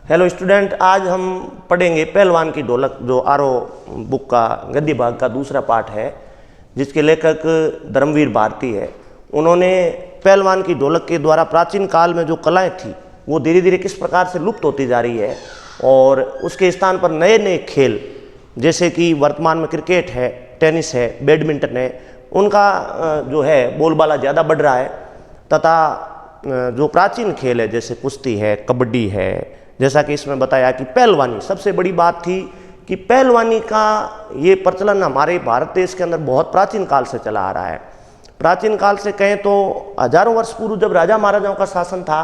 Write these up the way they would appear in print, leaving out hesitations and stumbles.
Hello student, आज हम पढ़ेंगे पहलवान की ढोलक, जो आरो बुक का गद्य भाग का दूसरा पार्ट है, जिसके लेखक धर्मवीर भारती है। उन्होंने पहलवान की ढोलक के द्वारा प्राचीन काल में जो कलाएं थी वो धीरे धीरे किस प्रकार से लुप्त होती जा रही है और उसके स्थान पर नए नए खेल जैसे कि वर्तमान में क्रिकेट है, टेनिस है, बैडमिंटन है, उनका जो है बोलबाला ज़्यादा बढ़ रहा है। तथा जो प्राचीन खेल है जैसे कुश्ती है, कबड्डी है, जैसा कि इसमें बताया कि पहलवानी, सबसे बड़ी बात थी कि पहलवानी का ये प्रचलन हमारे भारत देश के अंदर बहुत प्राचीन काल से चला आ रहा है। प्राचीन काल से कहें तो हजारों वर्ष पूर्व जब राजा महाराजाओं का शासन था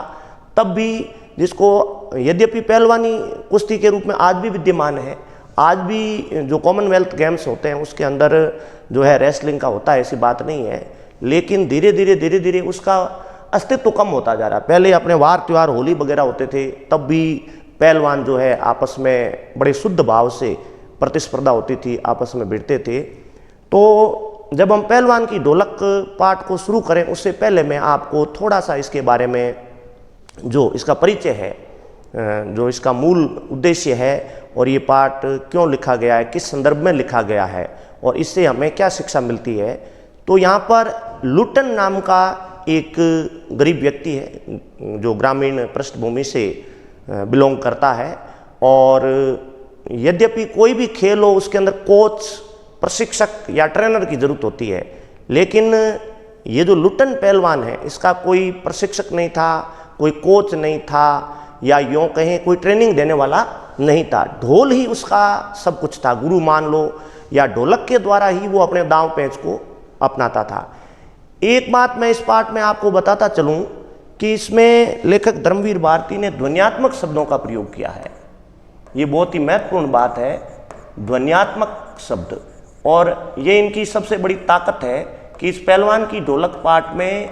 तब भी, जिसको यद्यपि पहलवानी कुश्ती के रूप में आज भी विद्यमान है। आज भी जो कॉमनवेल्थ गेम्स होते हैं उसके अंदर जो है रेसलिंग का होता है, ऐसी बात नहीं है, लेकिन धीरे धीरे उसका अस्तित्व कम होता जा रहा है। पहले अपने वार त्योहार, होली वगैरह होते थे, तब भी पहलवान जो है आपस में बड़े शुद्ध भाव से प्रतिस्पर्धा होती थी, आपस में भिड़ते थे। तो जब हम पहलवान की ढोलक पाठ को शुरू करें उससे पहले मैं आपको थोड़ा सा इसके बारे में, जो इसका परिचय है, जो इसका मूल उद्देश्य है और ये पाठ क्यों लिखा गया है, किस संदर्भ में लिखा गया है और इससे हमें क्या शिक्षा मिलती है। तो यहाँ पर लुटन नाम का एक गरीब व्यक्ति है जो ग्रामीण पृष्ठभूमि से बिलोंग करता है, और यद्यपि कोई भी खेल हो उसके अंदर कोच, प्रशिक्षक या ट्रेनर की ज़रूरत होती है, लेकिन ये जो लुटन पहलवान है इसका कोई प्रशिक्षक नहीं था, कोई कोच नहीं था, या यूँ कहें कोई ट्रेनिंग देने वाला नहीं था। ढोल ही उसका सब कुछ था, गुरु मान लो, या ढोलक के द्वारा ही वो अपने दांव पेंच को अपनाता था। एक बात मैं इस पाठ में आपको बताता चलूं कि इसमें लेखक धर्मवीर भारती ने ध्वन्यात्मक शब्दों का प्रयोग किया है। ये बहुत ही महत्वपूर्ण बात है, ध्वन्यात्मक शब्द, और ये इनकी सबसे बड़ी ताकत है कि इस पहलवान की ढोलक पाठ में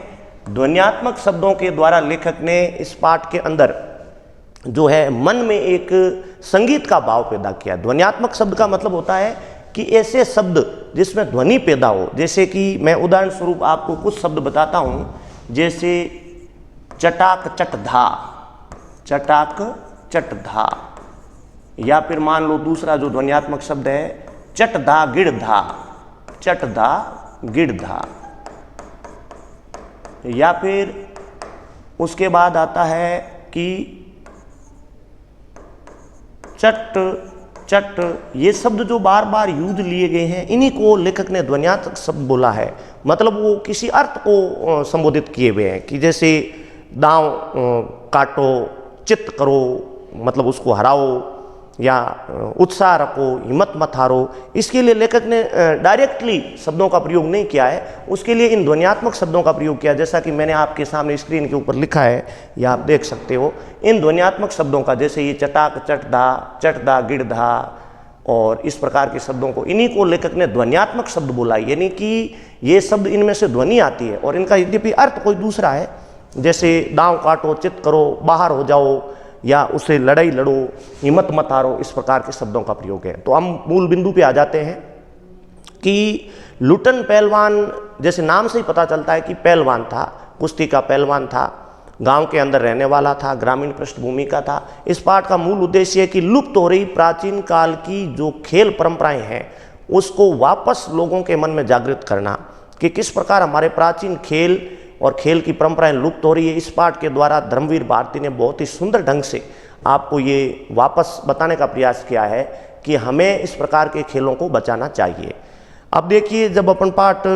ध्वन्यात्मक शब्दों के द्वारा लेखक ने इस पाठ के अंदर जो है मन में एक संगीत का भाव पैदा किया। ध्वन्यात्मक शब्द का मतलब होता है कि ऐसे शब्द जिसमें ध्वनि पैदा हो, जैसे कि मैं उदाहरण स्वरूप आपको कुछ शब्द बताता हूँ, जैसे चटाक चटधा, चटाक चटधा, या फिर मान लो दूसरा जो ध्वन्यात्मक शब्द है चटधा गिड़धा, चटधा गिड़धा, या फिर उसके बाद आता है कि चट चट। ये शब्द जो बार बार यूज लिए गए हैं, इन्हीं को लेखक ने ध्वन्यात्मक शब्द बोला है। मतलब वो किसी अर्थ को संबोधित किए हुए हैं, कि जैसे दांव काटो, चित्त करो, मतलब उसको हराओ, या उत्साह रखो, हिम्मत मत हारो। इसके लिए लेखक ने डायरेक्टली शब्दों का प्रयोग नहीं किया है, उसके लिए इन ध्वन्यात्मक शब्दों का प्रयोग किया, जैसा कि मैंने आपके सामने स्क्रीन के ऊपर लिखा है, या आप देख सकते हो इन ध्वन्यात्मक शब्दों का, जैसे ये चटाक चटधा, चटधा गिड़धा, और इस प्रकार के शब्दों को, इन्हीं को लेखक ने ध्वन्यात्मक शब्द बोला। यानी कि ये शब्द, इनमें से ध्वनि आती है और इनका यद्यपि अर्थ कोई दूसरा है, जैसे दांव काटो, चित करो, बाहर हो जाओ, या उससे लड़ाई लड़ो, हिम्मत मत हारो, इस प्रकार के शब्दों का प्रयोग है। तो हम मूल बिंदु पे आ जाते हैं कि लुटन पहलवान, जैसे नाम से ही पता चलता है कि पहलवान था, कुश्ती का पहलवान था, गांव के अंदर रहने वाला था, ग्रामीण पृष्ठभूमि का था। इस पाठ का मूल उद्देश्य है कि लुप्त हो रही प्राचीन काल की जो खेल परंपराएं हैं उसको वापस लोगों के मन में जागृत करना, कि किस प्रकार हमारे प्राचीन खेल और खेल की परंपराएं लुप्त हो रही है। इस पाठ के द्वारा धर्मवीर भारती ने बहुत ही सुंदर ढंग से आपको ये वापस बताने का प्रयास किया है कि हमें इस प्रकार के खेलों को बचाना चाहिए। अब देखिए, जब अपन पाठ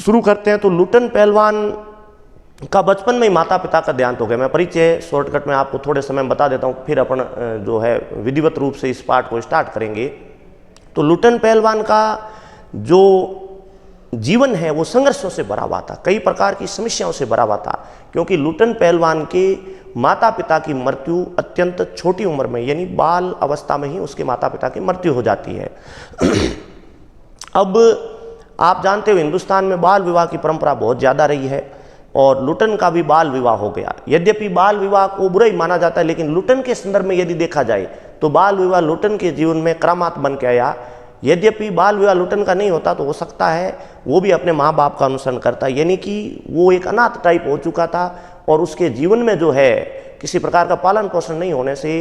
शुरू करते हैं तो लुटन पहलवान का बचपन में ही माता पिता का देहांत हो गया। मैं परिचय शॉर्टकट में आपको थोड़े समय में बता देता हूँ, फिर अपन जो है विधिवत रूप से इस पाठ को स्टार्ट करेंगे। तो लुटन पहलवान का जो जीवन है वो संघर्षों से भरा हुआ था, कई प्रकार की समस्याओं से भरा हुआ था, क्योंकि लुटन पहलवान के माता पिता की मृत्यु अत्यंत छोटी उम्र में, यानी बाल अवस्था में ही उसके माता पिता की मृत्यु हो जाती है। अब आप जानते हो हिंदुस्तान में बाल विवाह की परंपरा बहुत ज़्यादा रही है, और लुटन का भी बाल विवाह हो गया। यद्यपि बाल विवाह को बुरा ही माना जाता है, लेकिन लुटन के संदर्भ में यदि देखा जाए तो बाल विवाह लुटन के जीवन में करामात बन के आया। यद्यपि बाल विवाह लुटन का नहीं होता तो हो सकता है वो भी अपने माँ बाप का अनुसरण करता, यानी कि वो एक अनाथ टाइप हो चुका था, और उसके जीवन में जो है किसी प्रकार का पालन पोषण नहीं होने से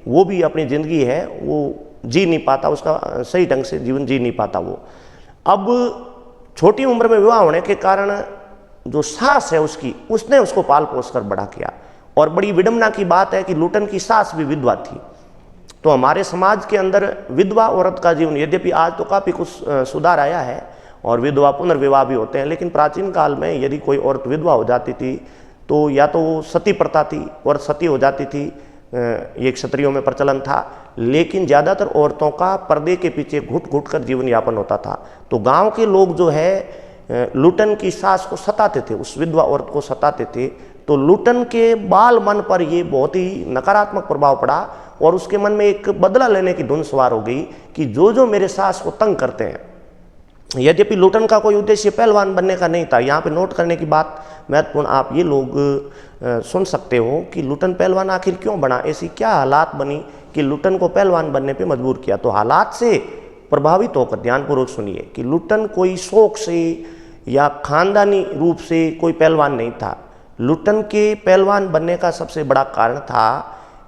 वो भी अपनी ज़िंदगी है वो जी नहीं पाता, उसका सही ढंग से जीवन जी नहीं पाता वो। अब छोटी उम्र में विवाह होने के कारण जो सास है उसने उसको पाल पोस कर बड़ा किया। और बड़ी विडंबना की बात है कि लुटन की सास भी विधवा थी। तो हमारे समाज के अंदर विधवा औरत का जीवन, यद्यपि आज तो काफ़ी कुछ सुधार आया है और विधवा पुनर्विवाह भी होते हैं, लेकिन प्राचीन काल में यदि कोई औरत विधवा हो जाती थी तो या तो वो सती प्रथा थी और सती हो जाती थी, ये क्षत्रियों में प्रचलन था, लेकिन ज़्यादातर औरतों का पर्दे के पीछे घुट घुट कर जीवन यापन होता था। तो गांव के लोग जो है लुटन की सास को सताते थे, उस विधवा औरत को सताते थे। तो लुटन के बाल मन पर ये बहुत ही नकारात्मक प्रभाव पड़ा और उसके मन में एक बदला लेने की धुन सवार हो गई कि जो मेरे सास को तंग करते हैं। यद्यपि लुटन का कोई उद्देश्य पहलवान बनने का नहीं था। यहाँ पे नोट करने की बात महत्वपूर्ण, आप ये लोग सुन सकते हो कि लुटन पहलवान आखिर क्यों बना, ऐसी क्या हालात बनी कि लुटन को पहलवान बनने पे मजबूर किया। तो हालात से प्रभावित होकर ध्यानपूर्वक सुनिए कि लुटन कोई शौक से या खानदानी रूप से कोई पहलवान नहीं था। लुटन के पहलवान बनने का सबसे बड़ा कारण था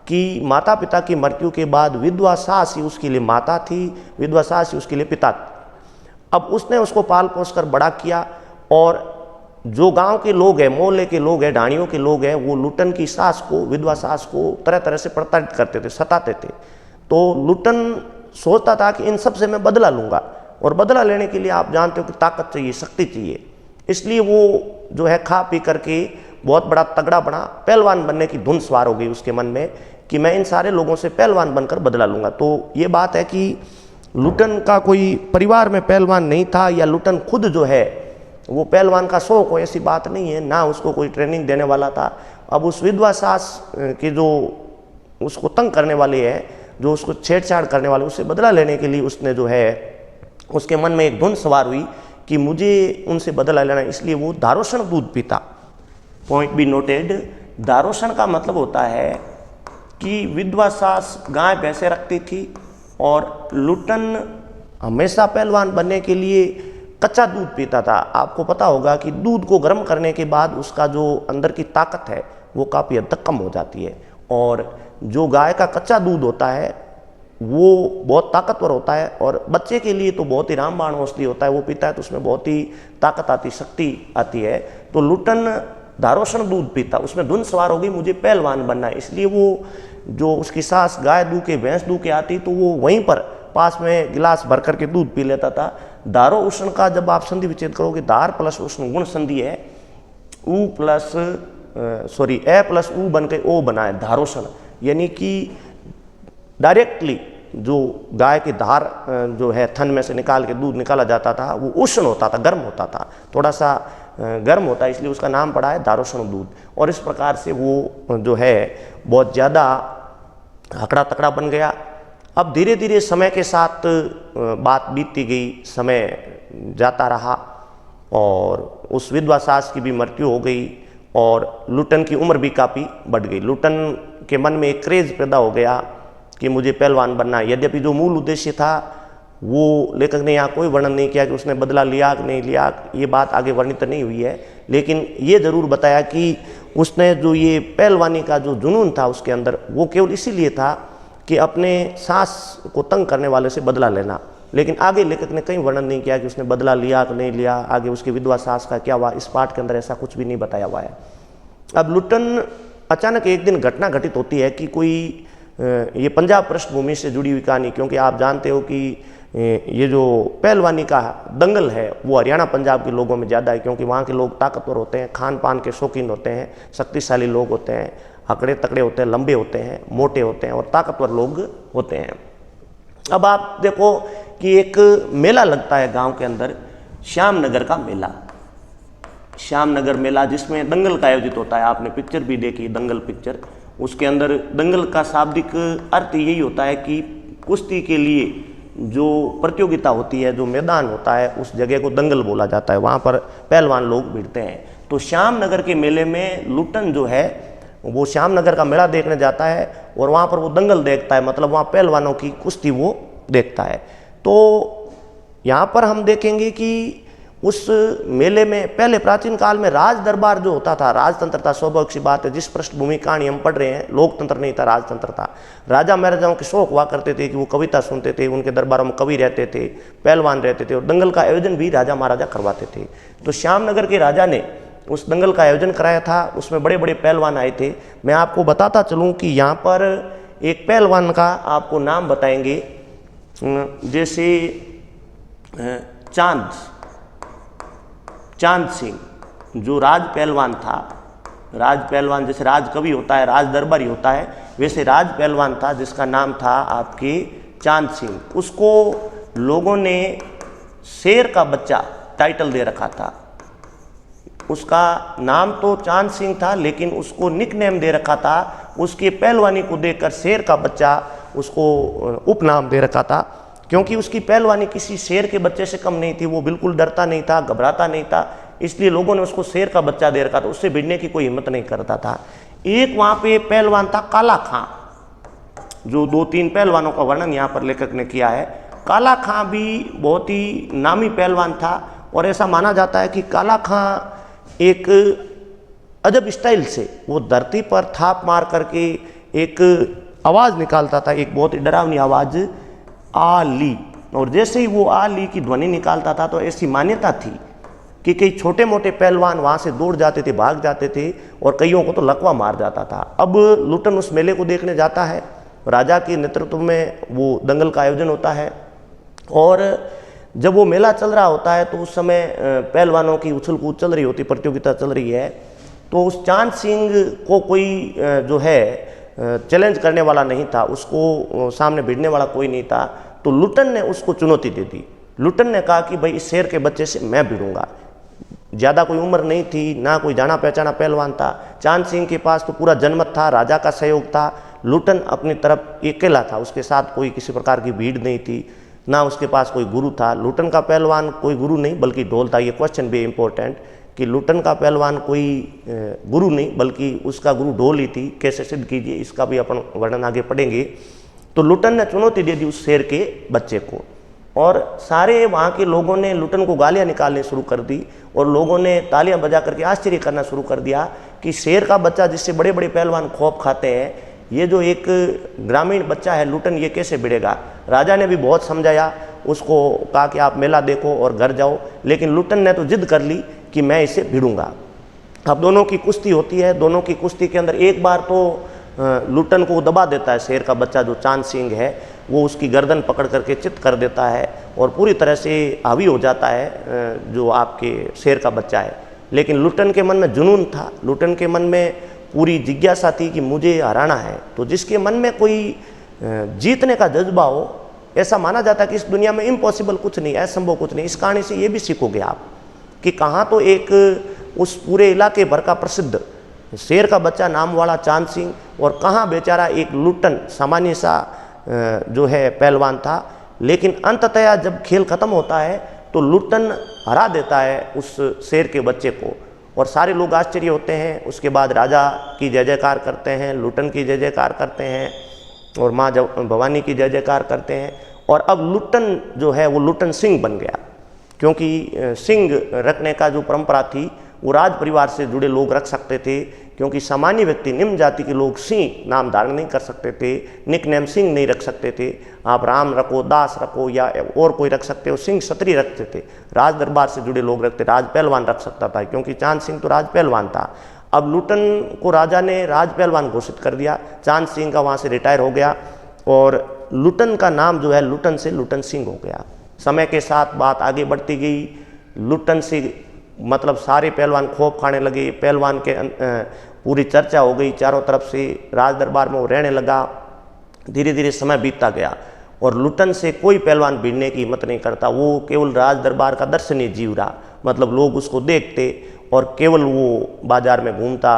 कि माता पिता की मृत्यु के बाद विधवा सास ही उसके लिए माता थी, विधवा सास ही उसके लिए पिता थी। अब उसने उसको पाल पोस कर बड़ा किया और जो गांव के लोग हैं, मोहल्ले के लोग हैं, ढाणियों के लोग हैं, वो लुटन की सास को, विधवा सास को तरह तरह से प्रताड़ित करते थे, सताते थे। तो लुटन सोचता था कि इन सब से मैं बदला लूँगा, और बदला लेने के लिए आप जानते हो कि ताकत चाहिए, शक्ति चाहिए। इसलिए वो जो है खा पी करके बहुत बड़ा तगड़ा बना, पहलवान बनने की धुन सवार हो गई उसके मन में कि मैं इन सारे लोगों से पहलवान बनकर बदला लूँगा। तो ये बात है कि लुटन का कोई परिवार में पहलवान नहीं था या लुटन खुद जो है वो पहलवान का शौक हो, ऐसी बात नहीं है, ना उसको कोई ट्रेनिंग देने वाला था। अब उस विधवा सास के जो उसको तंग करने वाले हैं, जो उसको छेड़छाड़ करने वाले, उससे बदला लेने के लिए उसने जो है उसके मन में एक धुन सवार हुई कि मुझे उनसे बदला लेना, इसलिए वो दारोशन दूध पीता। पॉइंट बी नोटेड, दारोशन का मतलब होता है कि विधवा सास गाय भैंसे रखती थी और लुटन हमेशा पहलवान बनने के लिए कच्चा दूध पीता था। आपको पता होगा कि दूध को गर्म करने के बाद उसका जो अंदर की ताकत है वो काफ़ी हद तक कम हो जाती है, और जो गाय का कच्चा दूध होता है वो बहुत ताकतवर होता है, और बच्चे के लिए तो बहुत ही रामबाण औषधि होता है, वो पीता है तो उसमें बहुत ही ताकत आती, शक्ति आती है। तो लुटन दारोशन दूध पीता, उसमें धुन सवार हो गई मुझे पहलवान बनना है, इसलिए वो जो उसकी सास गाय दूह के भैंस दूह के आती तो वो वहीं पर पास में गिलास भर करके दूध पी लेता था। दारो उष्ण का जब आप संधि विच्छेद करोगे, दार प्लस उष्ण गुण संधि है, ऊ प्लस ए प्लस ऊ बन के ओ बना है धारोषण, यानी कि डायरेक्टली जो गाय की धार जो है थन में से निकाल के दूध निकाला जाता था वो उष्ण होता था, गर्म होता था, थोड़ा सा गर्म होता है, इसलिए उसका नाम पड़ा है दारोषण दूध। और इस प्रकार से वो जो है बहुत ज़्यादा हकड़ा तकड़ा बन गया। अब धीरे धीरे समय के साथ बात बीतती गई, समय जाता रहा और उस विधवा सास की भी मृत्यु हो गई और लुटन की उम्र भी काफ़ी बढ़ गई। लुटन के मन में एक क्रेज़ पैदा हो गया कि मुझे पहलवान बनना है। यद्यपि जो मूल उद्देश्य था वो लेखक ने यहाँ कोई वर्णन नहीं किया कि उसने बदला लिया कि नहीं लिया, ये बात आगे वर्णित नहीं हुई है, लेकिन ये ज़रूर बताया कि उसने जो ये पहलवानी का जो जुनून था उसके अंदर, वो केवल इसीलिए था कि अपने सास को तंग करने वाले से बदला लेना। लेकिन आगे लेखक ने कहीं वर्णन नहीं किया कि उसने बदला लिया कि नहीं लिया, आगे उसकी विधवा सास का क्या हुआ, इस पाठ के अंदर ऐसा कुछ भी नहीं बताया हुआ है। अब लुटन अचानक एक दिन घटना घटित होती है कि कोई ये पंजाब पृष्ठभूमि से जुड़ी हुई कहानी, क्योंकि आप जानते हो कि ये जो पहलवानी का दंगल है वो हरियाणा पंजाब के लोगों में ज़्यादा है, क्योंकि वहाँ के लोग ताकतवर होते हैं, खान पान के शौकीन होते हैं, शक्तिशाली लोग होते हैं, हकड़े तकड़े होते हैं, लंबे होते हैं, मोटे होते हैं और ताकतवर लोग होते हैं। अब आप देखो कि एक मेला लगता है गांव के अंदर, श्यामनगर का मेला, श्यामनगर मेला, जिसमें दंगल का आयोजित होता है। आपने पिक्चर भी देखी, दंगल पिक्चर, उसके अंदर दंगल का शाब्दिक अर्थ यही होता है कि कुश्ती के लिए जो प्रतियोगिता होती है, जो मैदान होता है, उस जगह को दंगल बोला जाता है, वहाँ पर पहलवान लोग भिड़ते हैं। तो श्यामनगर के मेले में लुटन जो है वो श्यामनगर का मेला देखने जाता है और वहाँ पर वो दंगल देखता है, मतलब वहाँ पहलवानों की कुश्ती वो देखता है। तो यहाँ पर हम देखेंगे कि उस मेले में पहले प्राचीन काल में राज दरबार जो होता था, राजतंत्र था, स्वाभाविक सी बात है, जिस पृष्ठभूमि कहानी हम पढ़ रहे हैं, लोकतंत्र नहीं था, राजतंत्र था। राजा महाराजाओं के शौक हुआ करते थे कि वो कविता सुनते थे, उनके दरबारों में कवि रहते थे, पहलवान रहते थे, और दंगल का आयोजन भी राजा महाराजा करवाते थे। तो श्यामनगर के राजा ने उस दंगल का आयोजन कराया था, उसमें बड़े बड़े पहलवान आए थे। मैं आपको बताता चलूँ कि यहाँ पर एक पहलवान का आपको नाम बताएंगे, जैसे चांद सिंह, जो राज पहलवान था। राज पहलवान जैसे राज कवि होता है, राज दरबारी होता है, वैसे राज पहलवान था जिसका नाम था आपके चांद सिंह। उसको लोगों ने शेर का बच्चा टाइटल दे रखा था। उसका नाम तो चांद सिंह था, लेकिन उसको निकनेम दे रखा था, उसकी पहलवानी को देखकर शेर का बच्चा उसको उपनाम दे रखा था, क्योंकि उसकी पहलवानी किसी शेर के बच्चे से कम नहीं थी। वो बिल्कुल डरता नहीं था, घबराता नहीं था, इसलिए लोगों ने उसको शेर का बच्चा दे रखा था। उससे भिड़ने की कोई हिम्मत नहीं करता था। एक वहाँ पे पहलवान था काला खां, जो 2-3 पहलवानों का वर्णन यहाँ पर लेखक ने किया है। काला खां भी बहुत ही नामी पहलवान था, और ऐसा माना जाता है कि काला खां एक अजब स्टाइल से वो धरती पर थाप मार करके एक आवाज़ निकालता था, एक बहुत ही डरावनी आवाज़, आली। और जैसे ही वो आली की ध्वनि निकालता था तो ऐसी मान्यता थी कि कई छोटे मोटे पहलवान वहाँ से दौड़ जाते थे, भाग जाते थे, और कईयों को तो लकवा मार जाता था। अब लुटन उस मेले को देखने जाता है, राजा के नेतृत्व में वो दंगल का आयोजन होता है, और जब वो मेला चल रहा होता है तो उस समय पहलवानों की उछल कूद चल रही होती, प्रतियोगिता चल रही है। तो उस चांद सिंह को कोई जो है चैलेंज करने वाला नहीं था, उसको सामने भिड़ने वाला कोई नहीं था। तो लुटन ने उसको चुनौती दे दी। लुटन ने कहा कि भाई इस शेर के बच्चे से मैं भिड़ूंगा। ज़्यादा कोई उम्र नहीं थी, ना कोई जाना पहचाना पहलवान था। चांद सिंह के पास तो पूरा जनमत था, राजा का सहयोग था। लुटन अपनी तरफ अकेला था, उसके साथ कोई किसी प्रकार की भीड़ नहीं थी, ना उसके पास कोई गुरु था। लुटन का पहलवान कोई गुरु नहीं बल्कि ढोल था। ये क्वेश्चन भी इम्पोर्टेंट कि लुटन का पहलवान कोई गुरु नहीं बल्कि उसका गुरु ढोल ही थी। कैसे सिद्ध कीजिए, इसका भी अपन वर्णन आगे पढ़ेंगे। तो लुटन ने चुनौती दे दी उस शेर के बच्चे को, और सारे वहाँ के लोगों ने लुटन को गालियाँ निकालनी शुरू कर दी, और लोगों ने तालियां बजा करके आश्चर्य करना शुरू कर दिया कि शेर का बच्चा जिससे बड़े बड़े पहलवान खौफ खाते हैं, ये जो एक ग्रामीण बच्चा है लुटन, ये कैसे भिड़ेगा। राजा ने भी बहुत समझाया, उसको कहा कि आप मेला देखो और घर जाओ, लेकिन लुटन ने तो जिद कर ली कि मैं इसे भिड़ूंगा। अब दोनों की कुश्ती होती है। दोनों की कुश्ती के अंदर एक बार तो लुटन को दबा देता है शेर का बच्चा जो चांद सिंह है, वो उसकी गर्दन पकड़ करके चित कर देता है और पूरी तरह से हावी हो जाता है जो आपके शेर का बच्चा है। लेकिन लुटन के मन में जुनून था, लुटन के मन में पूरी जिज्ञासा थी कि मुझे हराना है। तो जिसके मन में कोई जीतने का जज्बा हो, ऐसा माना जाता है कि इस दुनिया में इम्पॉसिबल कुछ नहीं, असंभव कुछ नहीं। इस कहानी से ये भी सीखोगे आप कि कहाँ तो एक उस पूरे इलाके भर का प्रसिद्ध शेर का बच्चा नाम वाला चांद सिंह, और कहाँ बेचारा एक लुटन सामान्य सा जो है पहलवान था। लेकिन अंततः जब खेल खत्म होता है तो लुटन हरा देता है उस शेर के बच्चे को, और सारे लोग आश्चर्य होते हैं। उसके बाद राजा की जय जयकार करते हैं, लुटन की जय जयकार करते हैं, और माँ भवानी की जय जयकार करते हैं। और अब लुटन जो है वो लुटन सिंह बन गया, क्योंकि सिंह रखने का जो परंपरा थी वो राज परिवार से जुड़े लोग रख सकते थे, क्योंकि सामान्य व्यक्ति निम्न जाति के लोग सिंह नाम धारण नहीं कर सकते थे, निकनेम सिंह नहीं रख सकते थे। आप राम रखो, दास रखो, या और कोई रख सकते हो, सिंह क्षत्रिय रखते थे, राज दरबार से जुड़े लोग रखते, राज पहलवान रख सकता था, क्योंकि चांद सिंह तो राज पहलवान था। अब लुटन को राजा ने राज पहलवान घोषित कर दिया, चांद सिंह का वहाँ से रिटायर हो गया, और लुटन का नाम जो है लुटन से लुटन सिंह हो गया। समय के साथ बात आगे बढ़ती गई, लुटन से मतलब सारे पहलवान खौफ खाने लगे, पहलवान के पूरी चर्चा हो गई चारों तरफ से, राज दरबार में वो रहने लगा। धीरे धीरे समय बीतता गया और लुटन से कोई पहलवान भिड़ने की हिम्मत नहीं करता। वो केवल राज दरबार का दर्शनीय जीव रहा, मतलब लोग उसको देखते और केवल वो बाजार में घूमता,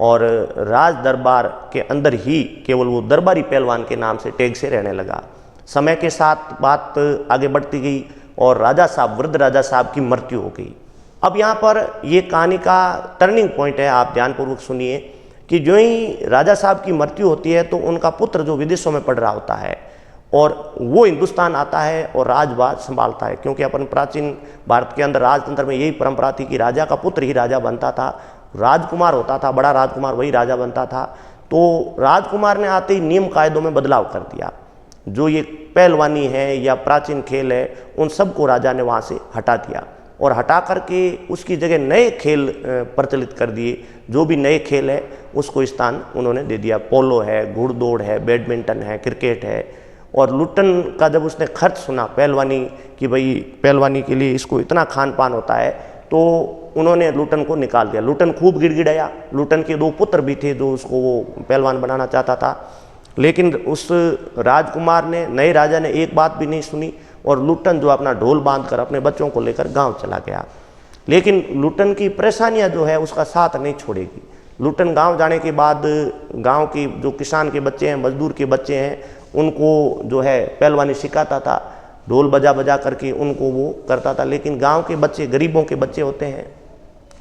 और राज दरबार के अंदर ही केवल वो दरबारी पहलवान के नाम से टैग से रहने लगा। समय के साथ बात आगे बढ़ती गई और राजा साहब, वृद्ध राजा साहब की मृत्यु हो गई। अब यहाँ पर ये कहानी का टर्निंग पॉइंट है, आप ध्यानपूर्वक सुनिए कि जो ही राजा साहब की मृत्यु होती है तो उनका पुत्र जो विदेशों में पढ़ रहा होता है, और वो हिंदुस्तान आता है और राजबाज संभालता है। क्योंकि अपन प्राचीन भारत के अंदर राजतंत्र में यही परंपरा थी कि राजा का पुत्र ही राजा बनता था, राजकुमार होता था, बड़ा राजकुमार वही राजा बनता था। तो राजकुमार ने आते ही नियम कायदों में बदलाव कर दिया। जो ये पहलवानी है या प्राचीन खेल है, उन सबको राजा ने वहाँ से हटा दिया और हटा करके उसकी जगह नए खेल प्रचलित कर दिए। जो भी नए खेल है उसको स्थान उन्होंने दे दिया। पोलो है, घुड़दौड़ है, बैडमिंटन है, क्रिकेट है। और लुट्टन का जब उसने खर्च सुना पहलवानी कि भाई पहलवानी के लिए इसको इतना खान पान होता है, तो उन्होंने लुट्टन को निकाल दिया। लुट्टन खूब गिड़गिड़ाया। लुट्टन के 2 पुत्र भी थे जो उसको वो पहलवान बनाना चाहता था, लेकिन उस राजकुमार ने, नए राजा ने एक बात भी नहीं सुनी और लुट्टन जो अपना ढोल बांधकर अपने बच्चों को लेकर गांव चला गया। लेकिन लुट्टन की परेशानियां जो है उसका साथ नहीं छोड़ेगी। लुट्टन गांव जाने के बाद गांव की जो किसान के बच्चे हैं, मजदूर के बच्चे हैं, उनको जो है पहलवानी सिखाता था, ढोल बजा बजा करके उनको वो करता था। लेकिन गांव के बच्चे गरीबों के बच्चे होते हैं,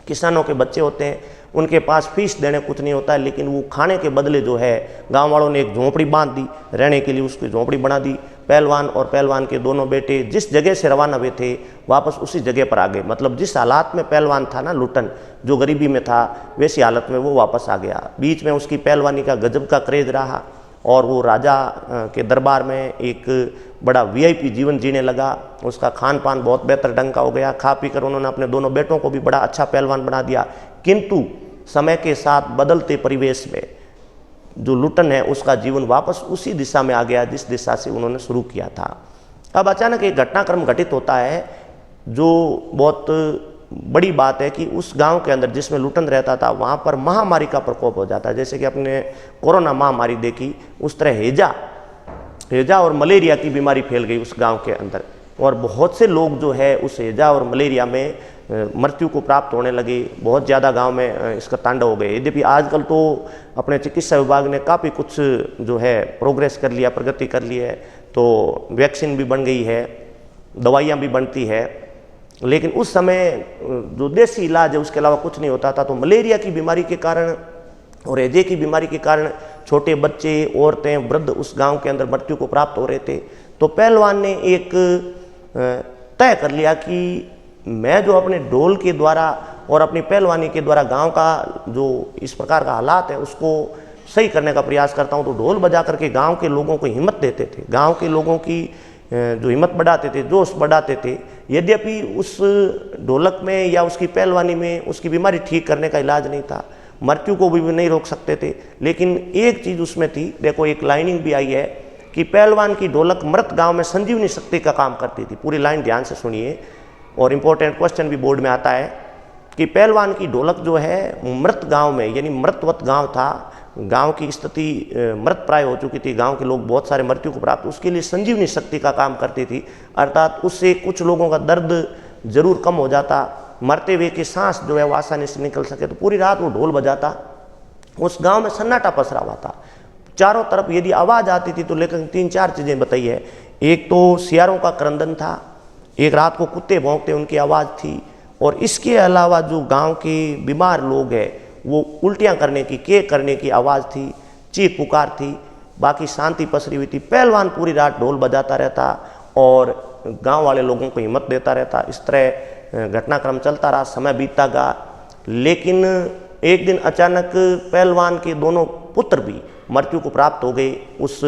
किसानों के बच्चे होते हैं, उनके पास फीस देने कुछ नहीं होता है, लेकिन वो खाने के बदले जो है गांव वालों ने एक झोंपड़ी बांध दी, रहने के लिए उसकी झोंपड़ी बना दी। पहलवान और पहलवान के दोनों बेटे जिस जगह से रवाना हुए थे वापस उसी जगह पर आ गए। मतलब जिस हालात में पहलवान था ना लुट्टन, जो गरीबी में था, वैसी हालत में वो वापस आ गया। बीच में उसकी पहलवानी का गजब का क्रेज रहा और वो राजा के दरबार में एक बड़ा वीआईपी जीवन जीने लगा। उसका खान पान बहुत बेहतर ढंग का हो गया। खा पी कर उन्होंने अपने दोनों बेटों को भी बड़ा अच्छा पहलवान बना दिया। किंतु समय के साथ बदलते परिवेश में जो लुट्टन है उसका जीवन वापस उसी दिशा में आ गया जिस दिशा से उन्होंने शुरू किया था। अब अचानक एक घटनाक्रम घटित होता है जो बहुत बड़ी बात है कि उस गांव के अंदर जिसमें लुट्टन रहता था वहाँ पर महामारी का प्रकोप हो जाता है। जैसे कि अपने कोरोना महामारी देखी, उस तरह हैजा और मलेरिया की बीमारी फैल गई उस गांव के अंदर और बहुत से लोग जो है उस हैजा और मलेरिया में मृत्यु को प्राप्त होने लगे। बहुत ज़्यादा गांव में इसका तांडव हो गए। यद्यपि आजकल तो अपने चिकित्सा विभाग ने काफ़ी कुछ जो है प्रोग्रेस कर लिया, प्रगति कर ली है, तो वैक्सीन भी बन गई है, दवाइयाँ भी बनती है, लेकिन उस समय जो देसी इलाज है उसके अलावा कुछ नहीं होता था। तो मलेरिया की बीमारी के कारण और हैजे की बीमारी के कारण छोटे बच्चे, औरतें, वृद्ध उस गांव के अंदर मृत्यु को प्राप्त हो रहे थे। तो पहलवान ने एक तय कर लिया कि मैं जो अपने ढोल के द्वारा और अपनी पहलवानी के द्वारा गांव का जो इस प्रकार का हालात है उसको सही करने का प्रयास करता हूं। तो ढोल बजा करके गांव के लोगों को हिम्मत देते थे, गांव के लोगों की जो हिम्मत बढ़ाते थे, जोश बढ़ाते थे। यद्यपि उस ढोलक में या उसकी पहलवानी में उसकी बीमारी ठीक करने का इलाज नहीं था, मृत्यु को भी नहीं रोक सकते थे, लेकिन एक चीज़ उसमें थी। देखो एक लाइनिंग भी आई है कि पहलवान की ढोलक मृत गांव में संजीवनी शक्ति का काम करती थी। पूरी लाइन ध्यान से सुनिए और इम्पोर्टेंट क्वेश्चन भी बोर्ड में आता है कि पहलवान की ढोलक जो है मृत गांव में, यानी मृतवत गांव था, गांव की स्थिति मृत प्राय हो चुकी थी, गांव के लोग बहुत सारे मृत्यु को प्राप्त, उसके लिए संजीवनी शक्ति का काम करती थी। अर्थात उससे कुछ लोगों का दर्द जरूर कम हो जाता, मरते हुए की सांस जो है वो आसानी से निकल सके। तो पूरी रात वो ढोल बजाता, उस गांव में सन्नाटा पसरा हुआ था। चारों तरफ यदि आवाज़ आती थी तो लेकिन 3-4 चीज़ें बताई है। एक तो सियारों का क्रंदन था, एक रात को कुत्ते भौंकते उनकी आवाज़ थी, और इसके अलावा जो गांव के बीमार लोग हैं वो उल्टियां करने की, केक करने की आवाज़ थी, चीख पुकार थी। बाकी शांति पसरी हुई थी। पहलवान पूरी रात ढोल बजाता रहता और गांव वाले लोगों को हिम्मत देता रहता। इस तरह घटनाक्रम चलता रहा, समय बीतता गया। लेकिन एक दिन अचानक पहलवान के दोनों पुत्र भी मृत्यु को प्राप्त हो गए। उस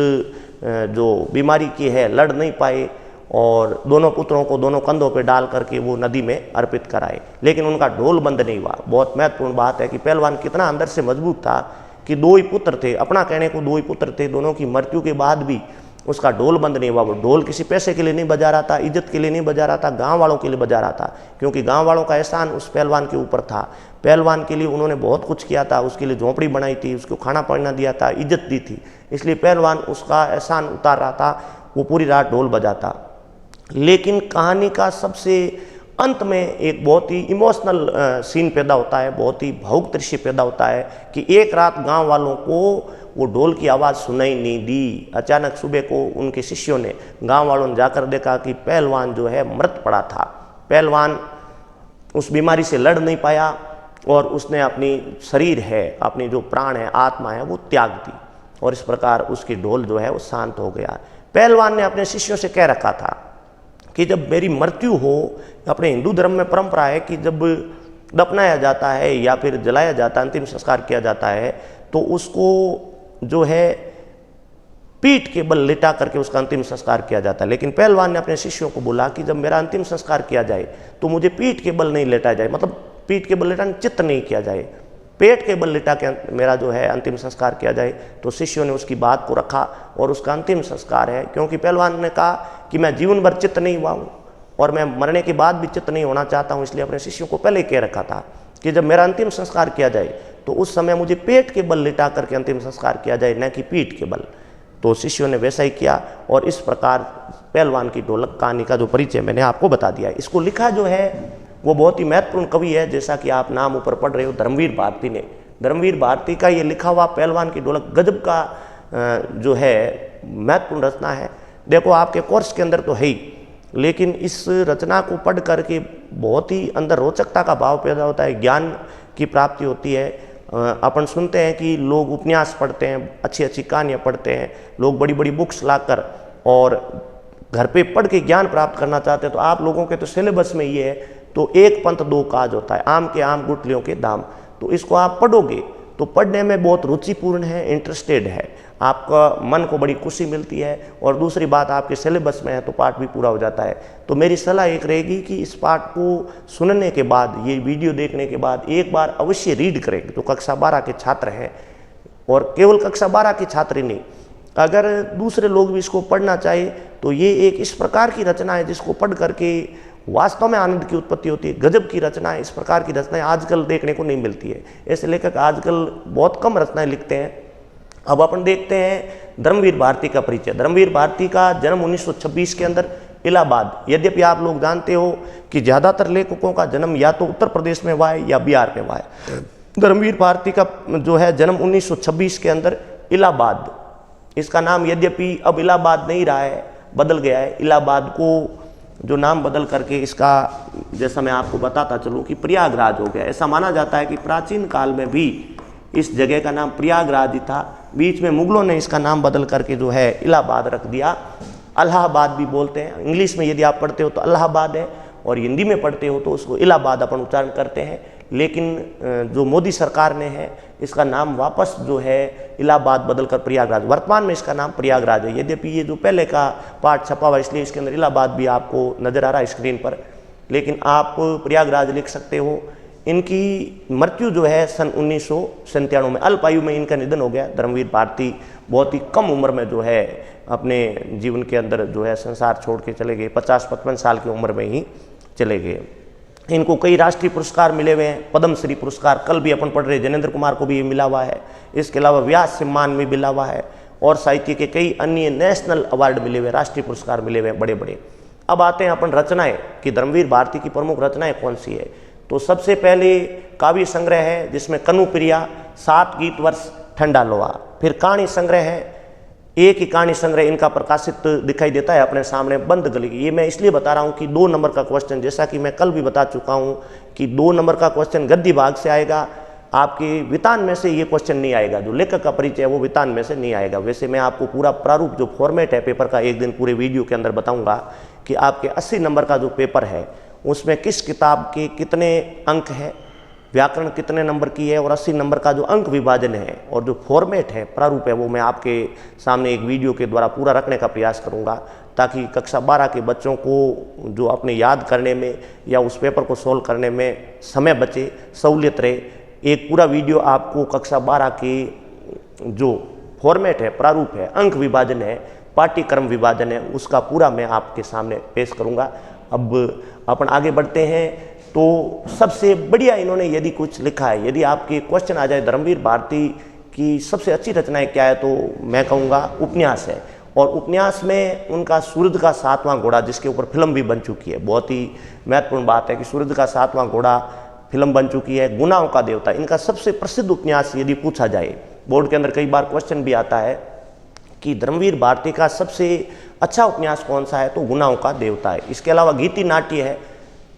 जो बीमारी की है लड़ नहीं पाए और दोनों पुत्रों को दोनों कंधों पे डाल करके वो नदी में अर्पित कराए, लेकिन उनका ढोल बंद नहीं हुआ। बहुत महत्वपूर्ण बात है कि पहलवान कितना अंदर से मजबूत था कि 2 ही पुत्र थे, अपना कहने को 2 ही पुत्र थे, दोनों की मृत्यु के बाद भी उसका ढोल बंद नहीं हुआ। वो ढोल किसी पैसे के लिए नहीं बजा रहा था, इज्जत के लिए नहीं बजा रहा था, गांव वालों के लिए बजा रहा था, क्योंकि गांव वालों का एहसान उस पहलवान के ऊपर था। पहलवान के लिए उन्होंने बहुत कुछ किया था, उसके लिए झोंपड़ी बनाई थी, उसको खाना पाना दिया था, इज्जत दी थी, इसलिए पहलवान उसका एहसान उतार रहा था। वो पूरी रात ढोल बजाता। लेकिन कहानी का सबसे अंत में एक बहुत ही इमोशनल सीन पैदा होता है, बहुत ही भावुक दृश्य पैदा होता है कि एक रात गांव वालों को वो ढोल की आवाज़ सुनाई नहीं दी। अचानक सुबह को उनके शिष्यों ने, गांव वालों ने जाकर देखा कि पहलवान जो है मृत पड़ा था। पहलवान उस बीमारी से लड़ नहीं पाया और उसने अपनी शरीर है, अपनी जो प्राण है, आत्मा है, वो त्याग दी। और इस प्रकार उसकी ढोल जो है वो शांत हो गया। पहलवान ने अपने शिष्यों से कह रखा था कि जब मेरी मृत्यु हो, अपने हिंदू धर्म में परंपरा है कि जब दफनाया जाता है या फिर जलाया जाता है, अंतिम संस्कार किया जाता है, तो उसको जो है पीठ के बल लिटा करके उसका अंतिम संस्कार किया जाता है। लेकिन पहलवान ने अपने शिष्यों को बोला कि जब मेरा अंतिम संस्कार किया जाए तो मुझे पीठ के बल नहीं लेटा जाए, मतलब पीठ के बल लिटा चित्त नहीं किया जाए, पेट के बल लिटा के मेरा जो है अंतिम संस्कार किया जाए। तो शिष्यों ने उसकी बात को रखा और उसका अंतिम संस्कार है, क्योंकि पहलवान ने कहा कि मैं जीवन भर चित्त नहीं हुआ हूँ और मैं मरने के बाद भी चित्त नहीं होना चाहता हूँ, इसलिए अपने शिष्यों को पहले कह रखा था कि जब मेरा अंतिम संस्कार किया जाए तो उस समय मुझे पेट के बल लिटा करके अंतिम संस्कार किया जाए, न कि पीठ के बल। तो शिष्यों ने वैसा ही किया और इस प्रकार पहलवान की ढोलक कहानी का जो परिचय मैंने आपको बता दिया। इसको लिखा जो है वो बहुत ही महत्वपूर्ण कवि है, जैसा कि आप नाम ऊपर पढ़ रहे हो, धर्मवीर भारती ने। धर्मवीर भारती का ये लिखा हुआ पहलवान की ढोलक गजब का जो है महत्वपूर्ण रचना है। देखो आपके कोर्स के अंदर तो है ही, लेकिन इस रचना को पढ़ करके बहुत ही अंदर रोचकता का भाव पैदा होता है, ज्ञान की प्राप्ति होती है। अपन सुनते हैं कि लोग उपन्यास पढ़ते हैं, अच्छी अच्छी कहानियाँ पढ़ते हैं, लोग बड़ी बड़ी बुक्स लाकर और घर पे पढ़ के ज्ञान प्राप्त करना चाहते हैं। तो आप लोगों के तो सिलेबस में ये है, तो एक पंथ दो काज होता है, आम के आम गुठलियों के दाम। तो इसको आप पढ़ोगे तो पढ़ने में बहुत रुचिपूर्ण है, इंटरेस्टेड है, आपका मन को बड़ी खुशी मिलती है, और दूसरी बात आपके सिलेबस में है तो पाठ भी पूरा हो जाता है। तो मेरी सलाह एक रहेगी कि इस पाठ को सुनने के बाद, ये वीडियो देखने के बाद एक बार अवश्य रीड करें। तो कक्षा 12 के छात्र हैं, और केवल कक्षा 12 के छात्र ही नहीं, अगर दूसरे लोग भी इसको पढ़ना चाहे तो ये एक इस प्रकार की रचना है जिसको पढ़ करके वास्तव में आनंद की उत्पत्ति होती है। गजब की रचना है, इस प्रकार की रचनाएं आजकल देखने को नहीं मिलती है। ऐसे लेखक आजकल बहुत कम रचनाएं लिखते हैं। अब अपन देखते हैं धर्मवीर भारती का परिचय। धर्मवीर भारती का जन्म 1926 के अंदर इलाहाबाद, यद्यपि आप लोग जानते हो कि ज़्यादातर लेखकों का जन्म या तो उत्तर प्रदेश में हुआ है या बिहार में हुआ है। धर्मवीर भारती का जो है जन्म 1926 के अंदर इलाहाबाद, इसका नाम यद्यपि अब इलाहाबाद नहीं रहा है, बदल गया है। इलाहाबाद को जो नाम बदल करके इसका, जैसा मैं आपको बताता चलूँ कि प्रयागराज हो गया। ऐसा माना जाता है कि प्राचीन काल में भी इस जगह का नाम प्रयागराज ही था, बीच में मुगलों ने इसका नाम बदल करके जो है इलाहाबाद रख दिया। अलाहाबाद भी बोलते हैं, इंग्लिश में यदि आप पढ़ते हो तो अलाहाबाद है, और हिंदी में पढ़ते हो तो उसको इलाहाबाद अपन उच्चारण करते हैं। लेकिन जो मोदी सरकार ने है इसका नाम वापस जो है इलाहाबाद बदल कर प्रयागराज, वर्तमान में इसका नाम प्रयागराज है। यद्यपि ये जो पहले का पाठ छपा हुआ इसलिए इसके अंदर इलाहाबाद भी आपको नजर आ रहा है स्क्रीन पर, लेकिन आप प्रयागराज लिख सकते हो। इनकी मृत्यु जो है सन 1997 में, अल्प आयु में इनका निधन हो गया। धर्मवीर भारती बहुत ही कम उम्र में जो है अपने जीवन के अंदर जो है संसार छोड़ के चले गए, 50-55 साल की उम्र में ही चले गए। इनको कई राष्ट्रीय पुरस्कार मिले हुए हैं, पद्मश्री पुरस्कार कल भी अपन पढ़ रहे, जनेंद्र कुमार को भी ये मिला हुआ है। इसके अलावा व्यास सम्मान भी मिला हुआ है, और साहित्य के कई अन्य नेशनल अवार्ड मिले हुए, राष्ट्रीय पुरस्कार मिले हुए बड़े बड़े। अब आते हैं अपन रचनाएं कि धर्मवीर भारती की प्रमुख रचनाएं कौन सी है। तो सबसे पहले काव्य संग्रह है जिसमें कनुप्रिया, 7 गीत वर्ष, ठंडा लोहा। फिर कहानी संग्रह है, एक ही कहानी संग्रह इनका प्रकाशित दिखाई देता है अपने सामने, बंद गली। ये मैं इसलिए बता रहा हूँ कि 2 नंबर का क्वेश्चन, जैसा कि मैं कल भी बता चुका हूँ कि 2 नंबर का क्वेश्चन गद्य भाग से आएगा, आपके वितान में से ये क्वेश्चन नहीं आएगा। जो लेखक का परिचय है वो वितान में से नहीं आएगा। वैसे मैं आपको पूरा प्रारूप जो फॉर्मेट है पेपर का एक दिन पूरे वीडियो के अंदर बताऊँगा कि आपके 80 नंबर का जो पेपर है उसमें किस किताब के कितने अंक है, व्याकरण कितने नंबर की है, और 80 नंबर का जो अंक विभाजन है और जो फॉर्मेट है, प्रारूप है, वो मैं आपके सामने एक वीडियो के द्वारा पूरा रखने का प्रयास करूंगा, ताकि कक्षा 12 के बच्चों को जो अपने याद करने में या उस पेपर को सोल्व करने में समय बचे, सहूलियत रहे। एक पूरा वीडियो आपको कक्षा 12 की जो फॉर्मेट है, प्रारूप है, अंक विभाजन है, पाठ्यक्रम विभाजन है, उसका पूरा मैं आपके सामने पेश करूँगा। अब अपन आगे बढ़ते हैं। तो सबसे बढ़िया इन्होंने यदि कुछ लिखा है, यदि आपके क्वेश्चन आ जाए धर्मवीर भारती की सबसे अच्छी रचनाएं क्या है, तो मैं कहूँगा उपन्यास है। और उपन्यास में उनका सूरज का 7वां घोड़ा, जिसके ऊपर फिल्म भी बन चुकी है, बहुत ही महत्वपूर्ण बात है कि सूरज का 7वां घोड़ा फिल्म बन चुकी है। गुनाहों का देवता इनका सबसे प्रसिद्ध उपन्यास यदि पूछा जाए, बोर्ड के अंदर कई बार क्वेश्चन भी आता है कि धर्मवीर भारती का सबसे अच्छा उपन्यास कौन सा है, तो गुनाहों का देवता है। इसके अलावा गीति नाट्य है,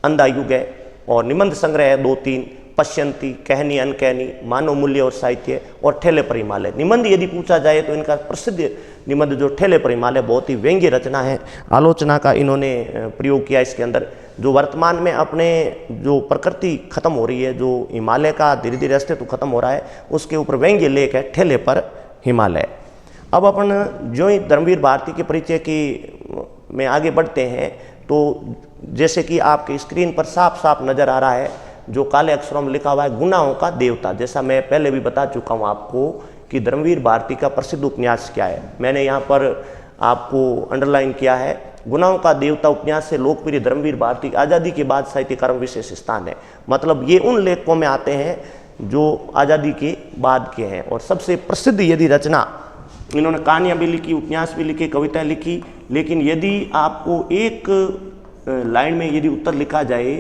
अंधा युग है, और निबंध संग्रह है 2-3, पश्यंती, कहनी अनकहनी, मानव मूल्य और साहित्य और ठेले पर हिमालय। निबंध यदि पूछा जाए तो इनका प्रसिद्ध निबंध जो ठेले पर हिमालय बहुत ही व्यंग्य रचना है, आलोचना का इन्होंने प्रयोग किया इसके अंदर। जो वर्तमान में अपने जो प्रकृति खत्म हो रही है, जो हिमालय का धीरे धीरे अस्तित्व खत्म हो रहा है, उसके ऊपर व्यंग्य लेख है ठेले पर हिमालय। अब अपन जो ही धर्मवीर भारती के परिचय की में आगे बढ़ते हैं तो जैसे कि आपके स्क्रीन पर साफ साफ नजर आ रहा है जो काले अक्षरों में लिखा हुआ है, गुनाहों का देवता। जैसा मैं पहले भी बता चुका हूँ आपको कि धर्मवीर भारती का प्रसिद्ध उपन्यास क्या है, मैंने यहाँ पर आपको अंडरलाइन किया है। गुनाहों का देवता उपन्यास से लोकप्रिय धर्मवीर भारती आज़ादी के बाद साहित्यकारों में विशेष स्थान है। मतलब ये उन लेखकों में आते हैं जो आज़ादी के बाद के हैं। और सबसे प्रसिद्ध यदि रचना, इन्होंने कहानियाँ भी लिखी, उपन्यास भी लिखे, कविताएं लिखी, लेकिन यदि आपको एक लाइन में यदि उत्तर लिखा जाए,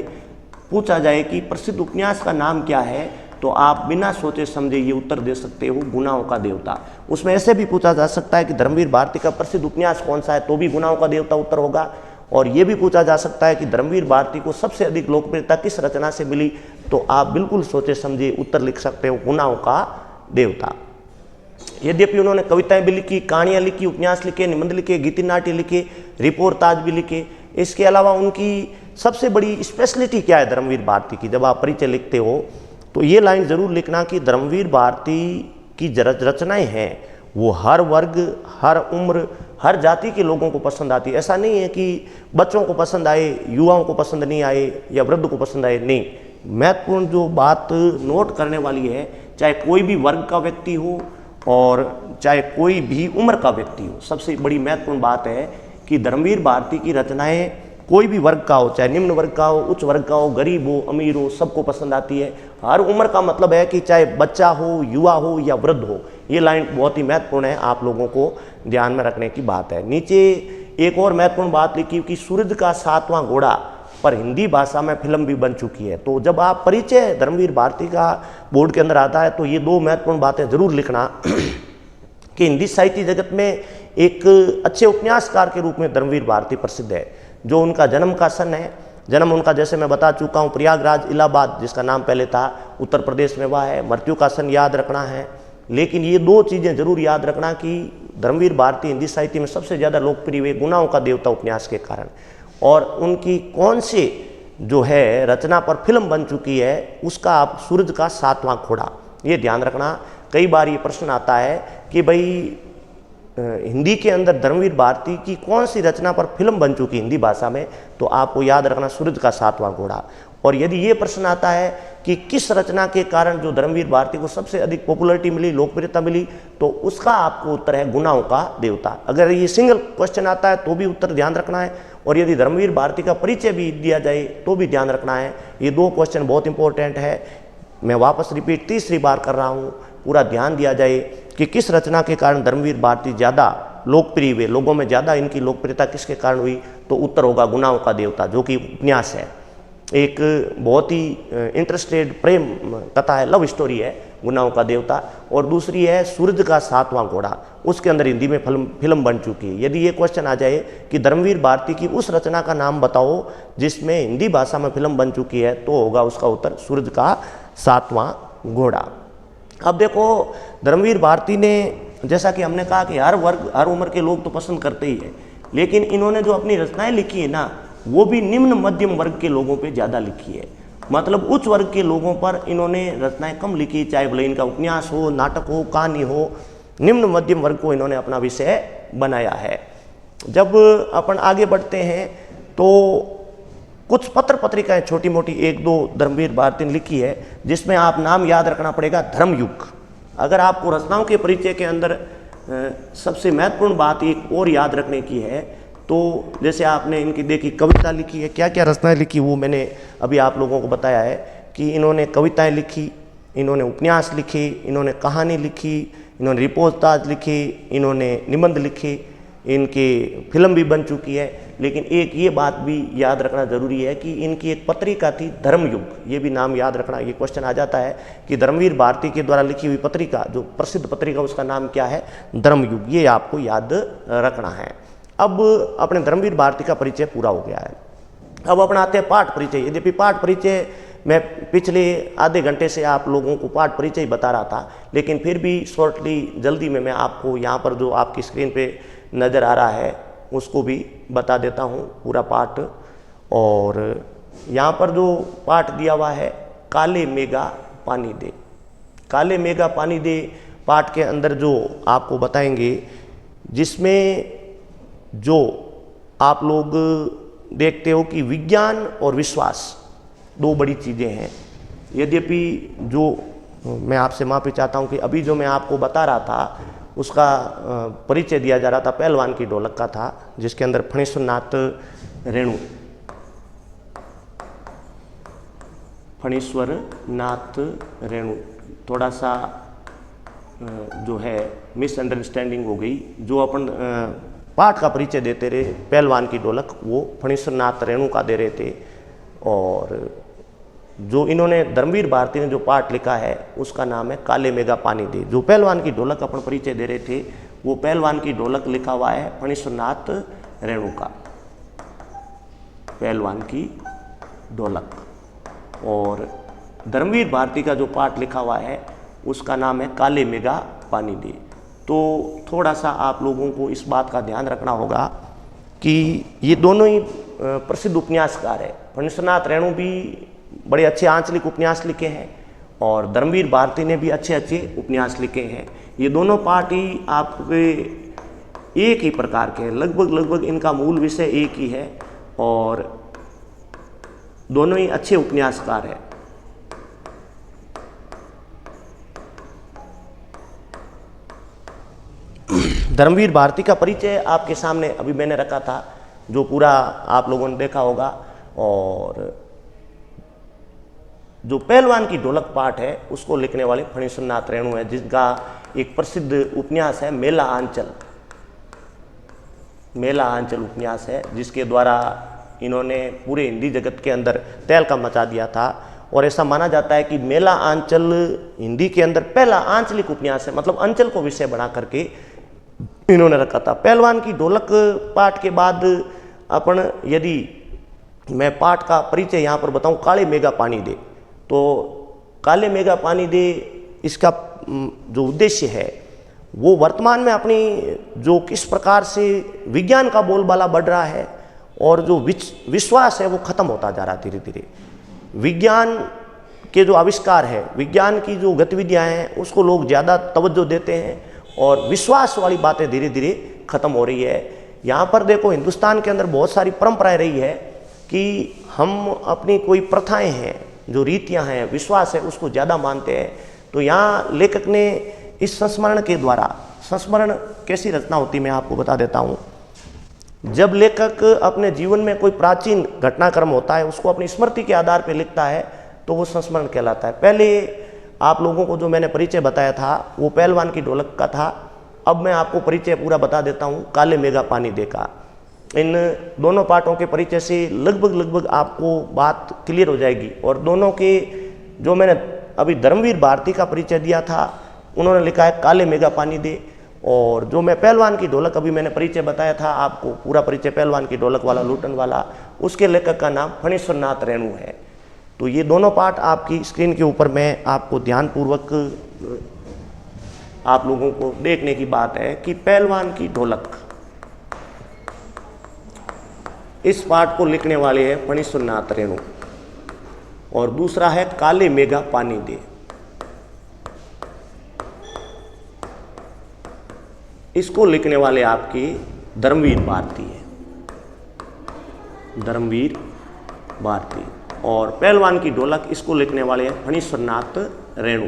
पूछा जाए कि प्रसिद्ध उपन्यास का नाम क्या है, तो आप बिना सोचे समझे ये उत्तर दे सकते हो, गुनाहों का देवता। उसमें ऐसे भी पूछा जा सकता है कि धर्मवीर भारती का प्रसिद्ध उपन्यास कौन सा है, तो भी गुनाहों का देवता उत्तर होगा। और ये भी पूछा जा सकता है कि धर्मवीर भारती को सबसे अधिक लोकप्रियता किस रचना से मिली, तो आप बिल्कुल सोचे समझे उत्तर लिख सकते हो, गुनाहों का देवता। यद्यपि उन्होंने कविताएं भी लिखी, कहानियां लिखी, उपन्यास लिखे, निबंध लिखे, गीति नाट्य लिखे, रिपोर्टाज भी लिखे। इसके अलावा उनकी सबसे बड़ी स्पेशलिटी क्या है धर्मवीर भारती की, जब आप परिचय लिखते हो तो ये लाइन जरूर लिखना कि धर्मवीर भारती की रचनाएं हैं वो हर वर्ग, हर उम्र, हर जाति के लोगों को पसंद आती है। ऐसा नहीं है कि बच्चों को पसंद आए, युवाओं को पसंद नहीं आए या वृद्ध को पसंद आए, नहीं। महत्वपूर्ण जो बात नोट करने वाली है, चाहे कोई भी वर्ग का व्यक्ति हो और चाहे कोई भी उम्र का व्यक्ति हो, सबसे बड़ी महत्वपूर्ण बात है कि धर्मवीर भारती की रचनाएं कोई भी वर्ग का हो, चाहे निम्न वर्ग का हो, उच्च वर्ग का हो, गरीब हो, अमीर हो, सबको पसंद आती है। हर उम्र का मतलब है कि चाहे बच्चा हो, युवा हो या वृद्ध हो। ये लाइन बहुत ही महत्वपूर्ण है, आप लोगों को ध्यान में रखने की बात है। नीचे एक और महत्वपूर्ण बात लिखी कि सूरज का 7वां घोड़ा पर हिंदी भाषा में फिल्म भी बन चुकी है। तो जब आप परिचय धर्मवीर भारती का बोर्ड के अंदर आता है तो ये दो महत्वपूर्ण बातें जरूर लिखना कि हिंदी साहित्य जगत में एक अच्छे उपन्यासकार के रूप में धर्मवीर भारती प्रसिद्ध है। जो उनका जन्म का सन है, जन्म उनका जैसे मैं बता चुका हूँ प्रयागराज इलाहाबाद जिसका नाम पहले था उत्तर प्रदेश में वह है। मृत्यु का सन याद रखना है, लेकिन ये दो चीज़ें जरूर याद रखना कि धर्मवीर भारती हिंदी साहित्य में सबसे ज़्यादा लोकप्रिय हुए गुनाहों का देवता उपन्यास के कारण, और उनकी कौन से जो है रचना पर फिल्म बन चुकी है उसका आप सूरज का 7वां घोड़ा, ये ध्यान रखना। कई बार ये प्रश्न आता है कि भाई हिंदी के अंदर धर्मवीर भारती की कौन सी रचना पर फिल्म बन चुकी हिंदी भाषा में, तो आपको याद रखना सूरज का 7वां घोड़ा। और यदि ये प्रश्न आता है कि किस रचना के कारण जो धर्मवीर भारती को सबसे अधिक पॉपुलैरिटी मिली, लोकप्रियता मिली, तो उसका आपको उत्तर है गुनाहों का देवता। अगर ये सिंगल क्वेश्चन आता है तो भी उत्तर ध्यान रखना है, और यदि धर्मवीर भारती का परिचय भी दिया जाए तो भी ध्यान रखना है। ये दो क्वेश्चन बहुत इंपॉर्टेंट है। मैं वापस रिपीट तीसरी बार कर रहा हूँ, पूरा ध्यान दिया जाए कि किस रचना के कारण धर्मवीर भारती ज़्यादा लोकप्रिय हुए, लोगों में ज़्यादा इनकी लोकप्रियता किसके कारण हुई, तो उत्तर होगा गुनाहों का देवता, जो कि उपन्यास है। एक बहुत ही इंटरेस्टेड प्रेम कथा है, लव स्टोरी है गुनाहों का देवता। और दूसरी है सूरज का 7वां घोड़ा, उसके अंदर हिंदी में फिल्म बन चुकी है। यदि ये क्वेश्चन आ जाए कि धर्मवीर भारती की उस रचना का नाम बताओ जिसमें हिंदी भाषा में फिल्म बन चुकी है, तो होगा उसका उत्तर सूरज का 7वां घोड़ा। अब देखो धर्मवीर भारती ने, जैसा कि हमने कहा कि हर वर्ग, हर उम्र के लोग तो पसंद करते ही है, लेकिन इन्होंने जो अपनी रचनाएं लिखी है ना, वो भी निम्न मध्यम वर्ग के लोगों पे ज़्यादा लिखी है। मतलब उच्च वर्ग के लोगों पर इन्होंने रचनाएं कम लिखी, चाहे भले इनका उपन्यास हो, नाटक हो, कहानी हो। निम्न मध्यम वर्ग को इन्होंने अपना विषय बनाया है। जब अपन आगे बढ़ते हैं तो कुछ पत्र पत्रिकाएं छोटी मोटी एक दो धर्मवीर भारती ने लिखी है, जिसमें आप नाम याद रखना पड़ेगा धर्मयुग। अगर आपको रचनाओं के परिचय के अंदर सबसे महत्वपूर्ण बात एक और याद रखने की है, तो जैसे आपने इनकी देखी कविता लिखी है, क्या क्या रचनाएं लिखी वो मैंने अभी आप लोगों को बताया है कि इन्होंने कविताएं लिखी, इन्होंने उपन्यास लिखे, इन्होंने कहानी लिखी, इन्होंने रिपोर्टाज लिखी, इन्होंने निबंध लिखे, इनकी फिल्म भी बन चुकी है। लेकिन एक ये बात भी याद रखना जरूरी है कि इनकी एक पत्रिका थी धर्मयुग, ये भी नाम याद रखना। ये क्वेश्चन आ जाता है कि धर्मवीर भारती के द्वारा लिखी हुई पत्रिका, जो प्रसिद्ध पत्रिका, उसका नाम क्या है, धर्मयुग, ये आपको याद रखना है। अब अपने धर्मवीर भारती का परिचय पूरा हो गया है। अब अपना आते हैं पाठ परिचय। यद्यपि पाठ परिचय मैं पिछले आधे घंटे से आप लोगों को पाठ परिचय बता रहा था, लेकिन फिर भी शॉर्टली जल्दी में मैं आपको यहाँ पर जो आपकी स्क्रीन पे नज़र आ रहा है उसको भी बता देता हूँ पूरा पाठ। और यहाँ पर जो पाठ दिया हुआ है, काले मेघा पानी दे। काले मेघा पानी दे पाठ के अंदर जो आपको बताएंगे, जिसमें जो आप लोग देखते हो कि विज्ञान और विश्वास दो बड़ी चीज़ें हैं। यद्यपि जो मैं आपसे माफ़ी चाहता हूं कि अभी जो मैं आपको बता रहा था उसका परिचय दिया जा रहा था पहलवान की ढोलक का था, जिसके अंदर फणीश्वरनाथ रेणु, फणीश्वरनाथ रेणु, थोड़ा सा जो है मिसअंडरस्टैंडिंग हो गई। जो अपन पाठ का परिचय देते रहे पहलवान की ढोलक, वो फणीश्वरनाथ रेणु का दे रहे थे। और जो इन्होंने धर्मवीर भारती ने जो पाठ लिखा है उसका नाम है काले मेघा पानी दे। जो पहलवान की ढोलक अपन परिचय दे रहे थे, वो पहलवान की ढोलक लिखा हुआ है फणीश्वरनाथ रेणु का, पहलवान की ढोलक। और धर्मवीर भारती का जो पाठ लिखा हुआ है उसका नाम है काले मेघा पानी दे। तो थोड़ा सा आप लोगों को इस बात का ध्यान रखना होगा कि ये दोनों ही प्रसिद्ध उपन्यासकार है। फणीश्वरनाथ रेणु भी बड़े अच्छे आंचलिक उपन्यास लिखे हैं और धर्मवीर भारती ने भी अच्छे अच्छे उपन्यास लिखे हैं। ये दोनों पाठ ही आपके एक ही प्रकार के हैं, लगभग इनका मूल विषय एक ही है और दोनों ही अच्छे उपन्यासकार हैं। धर्मवीर भारती का परिचय आपके सामने अभी मैंने रखा था, जो पूरा आप लोगों ने देखा होगा। और जो पहलवान की ढोलक पाठ है उसको लिखने वाले फणीश्वरनाथ रेणु है, जिसका एक प्रसिद्ध उपन्यास है मेला आंचल। मेला आंचल उपन्यास है जिसके द्वारा इन्होंने पूरे हिंदी जगत के अंदर तहलका मचा दिया था। और ऐसा माना जाता है कि मेला आंचल हिंदी के अंदर पहला आंचलिक उपन्यास है, मतलब अंचल को विषय बना करके इन्होंने रखा था। पहलवान की ढोलक पाठ के बाद अपन, यदि मैं पाठ का परिचय यहाँ पर बताऊँ, काले मेघा पानी दे, तो काले मेघा पानी दे इसका जो उद्देश्य है वो वर्तमान में अपनी जो किस प्रकार से विज्ञान का बोलबाला बढ़ रहा है और जो विश्वास है वो खत्म होता जा रहा है धीरे धीरे। विज्ञान के जो आविष्कार है, विज्ञान की जो गतिविधियां हैं उसको लोग ज़्यादा तवज्जो देते हैं और विश्वास वाली बातें धीरे धीरे खत्म हो रही है। यहाँ पर देखो, हिंदुस्तान के अंदर बहुत सारी परंपराएं रही है कि हम अपनी कोई प्रथाएं हैं, जो रीतियां हैं, विश्वास है, उसको ज़्यादा मानते हैं। तो यहाँ लेखक ने इस संस्मरण के द्वारा, संस्मरण कैसी रचना होती मैं आपको बता देता हूँ। जब लेखक अपने जीवन में कोई प्राचीन घटनाक्रम होता है उसको अपनी स्मृति के आधार पर लिखता है तो वो संस्मरण कहलाता है। पहले आप लोगों को जो मैंने परिचय बताया था वो पहलवान की ढोलक का था। अब मैं आपको परिचय पूरा बता देता हूँ काले मेघा पानी दे का। इन दोनों पाठों के परिचय से लगभग आपको बात क्लियर हो जाएगी। और दोनों के जो मैंने अभी धर्मवीर भारती का परिचय दिया था, उन्होंने लिखा है काले मेघा पानी दे। और जो मैं पहलवान की ढोलक अभी मैंने परिचय बताया था आपको, पूरा परिचय पहलवान की ढोलक वाला, लूटन वाला, उसके लेखक का नाम फणीश्वरनाथ रेणु है। तो ये दोनों पाठ आपकी स्क्रीन के ऊपर मैं आपको ध्यानपूर्वक आप लोगों को देखने की बात है कि पहलवान की ढोलक, इस पाठ को लिखने वाले हैं फणीश्वरनाथ रेणु और दूसरा है काले मेघा पानी दे, इसको लिखने वाले आपकी धर्मवीर भारती है, धर्मवीर भारती। और पहलवान की ढोलक, इसको लिखने वाले हैं फणीश्वरनाथ रेणु।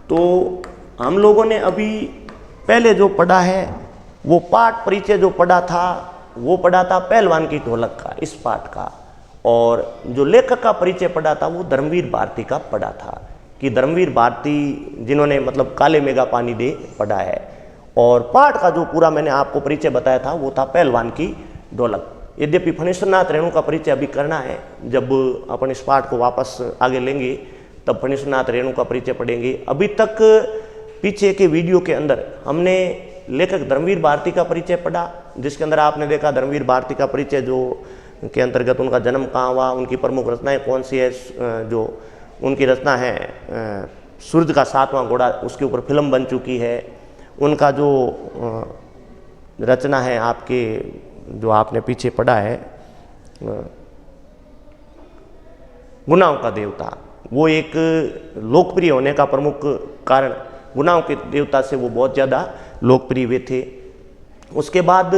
तो हम लोगों ने अभी पहले जो पढ़ा है वो पाठ परिचय जो पढ़ा था वो पढ़ा था पहलवान की ढोलक का, इस पाठ का। और जो लेखक का परिचय पढ़ा था वो धर्मवीर भारती का पढ़ा था कि धर्मवीर भारती जिन्होंने मतलब काले मेघा पानी दे पढ़ा है। और पाठ का जो पूरा मैंने आपको परिचय बताया था वो था पहलवान की ढोलक। यद्यपि फणीश्वरनाथ रेणु का परिचय अभी करना है, जब अपन इस पाठ को वापस आगे लेंगे तब फणीश्वरनाथ रेणु का परिचय पढ़ेंगे। अभी तक पीछे के वीडियो के अंदर हमने लेखक धर्मवीर भारती का परिचय पढ़ा, जिसके अंदर आपने देखा धर्मवीर भारती का परिचय जो के अंतर्गत उनका जन्म कहाँ हुआ, उनकी प्रमुख रचनाएं कौन सी है। जो उनकी रचना है सूरज का सातवां घोड़ा, उसके ऊपर फिल्म बन चुकी है। उनका जो रचना है आपके, जो आपने पीछे पढ़ा है गुनाहों का देवता, वो एक लोकप्रिय होने का प्रमुख कारण गुनाहों के देवता से वो बहुत ज़्यादा लोकप्रिय हुए थे। उसके बाद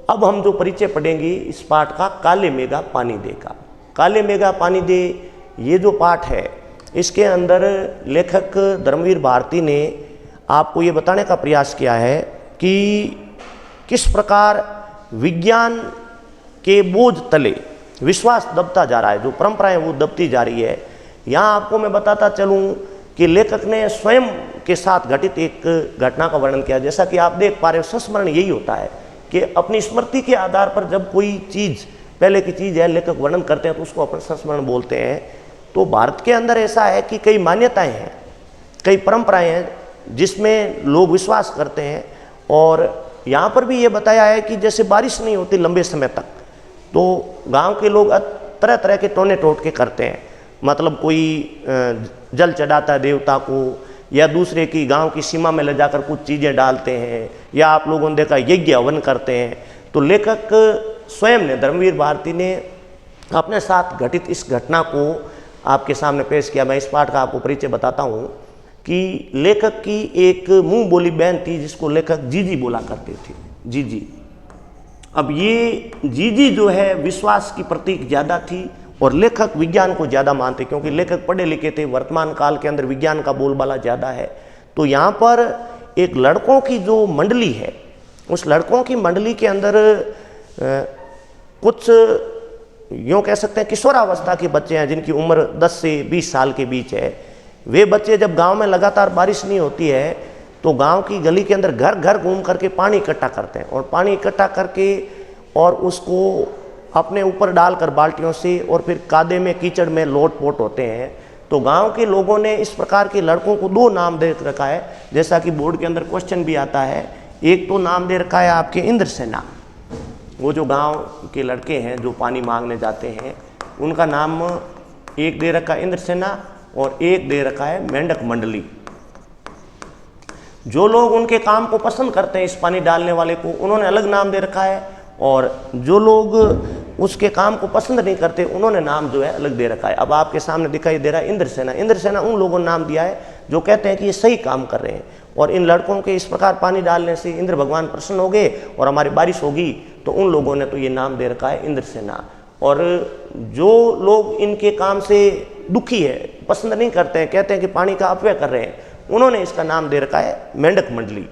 अब हम जो परिचय पढ़ेंगे इस पाठ का, काले मेघा पानी दे का। काले मेघा पानी दे ये जो पाठ है, इसके अंदर लेखक धर्मवीर भारती ने आपको ये बताने का प्रयास किया है कि किस प्रकार विज्ञान के बोझ तले विश्वास दबता जा रहा है, जो परंपराएं वो दबती जा रही है। यहाँ आपको मैं बताता चलूँ कि लेखक ने स्वयं के साथ घटित एक घटना का वर्णन किया। जैसा कि आप देख पा रहे हो, संस्मरण यही होता है कि अपनी स्मृति के आधार पर जब कोई चीज़, पहले की चीज़ है, लेखक वर्णन करते हैं तो उसको अपन संस्मरण बोलते हैं। तो भारत के अंदर ऐसा है कि कई मान्यताएं हैं, कई परंपराएं हैं जिसमें लोग विश्वास करते हैं। और यहाँ पर भी ये बताया है कि जैसे बारिश नहीं होती लंबे समय तक, तो गांव के लोग तरह तरह के टोने टोटके करते हैं। मतलब कोई जल चढ़ाता है देवता को, या दूसरे की गांव की सीमा में ले जाकर कुछ चीज़ें डालते हैं, या आप लोगों ने देखा यज्ञ हवन करते हैं। तो लेखक स्वयं ने, धर्मवीर भारती ने अपने साथ घटित इस घटना को आपके सामने पेश किया। मैं इस पाठ का आपको परिचय बताता हूँ कि लेखक की एक मुंह बोली बहन थी जिसको लेखक जीजी बोला करते थे, जीजी। अब ये जीजी जो है विश्वास की प्रतीक ज़्यादा थी और लेखक विज्ञान को ज़्यादा मानते, क्योंकि लेखक पढ़े लिखे थे। वर्तमान काल के अंदर विज्ञान का बोलबाला ज़्यादा है। तो यहाँ पर एक लड़कों की जो मंडली है, उस लड़कों की मंडली के अंदर कुछ यूँ कह सकते हैं किशोरावस्था के बच्चे हैं जिनकी उम्र 10 से 20 साल के बीच है। वे बच्चे जब गांव में लगातार बारिश नहीं होती है तो गांव की गली के अंदर घर घर घूम करके पानी इकट्ठा करते हैं, और पानी इकट्ठा करके और उसको अपने ऊपर डालकर बाल्टियों से, और फिर कादे में कीचड़ में लोट पोट होते हैं। तो गांव के लोगों ने इस प्रकार के लड़कों को 2 नाम दे रखा है, जैसा कि बोर्ड के अंदर क्वेश्चन भी आता है। एक तो नाम दे रखा है आपके इंद्रसेना, वो जो गांव के लड़के हैं जो पानी मांगने जाते हैं, उनका नाम एक दे रखा है इंद्रसेना, और एक दे रखा है मेंढक मंडली। जो लोग उनके काम को पसंद करते हैं, इस पानी डालने वाले को, उन्होंने अलग नाम दे रखा है, और जो लोग उसके काम को पसंद नहीं करते उन्होंने नाम जो है अलग दे रखा है। अब आपके सामने दिखाई दे रहा है इंद्रसेना। इंद्रसेना उन लोगों ने नाम दिया है जो कहते हैं कि ये सही काम कर रहे हैं, और इन लड़कों के इस प्रकार पानी डालने से इंद्र भगवान प्रसन्न हो गए और हमारी बारिश होगी, तो उन लोगों ने तो ये नाम दे रखा है इंद्रसेना। और जो लोग इनके काम से दुखी है, पसंद नहीं करते हैं, कहते हैं कि पानी का अपव्यय कर रहे हैं, उन्होंने इसका नाम दे रखा है मेंढक मंडली।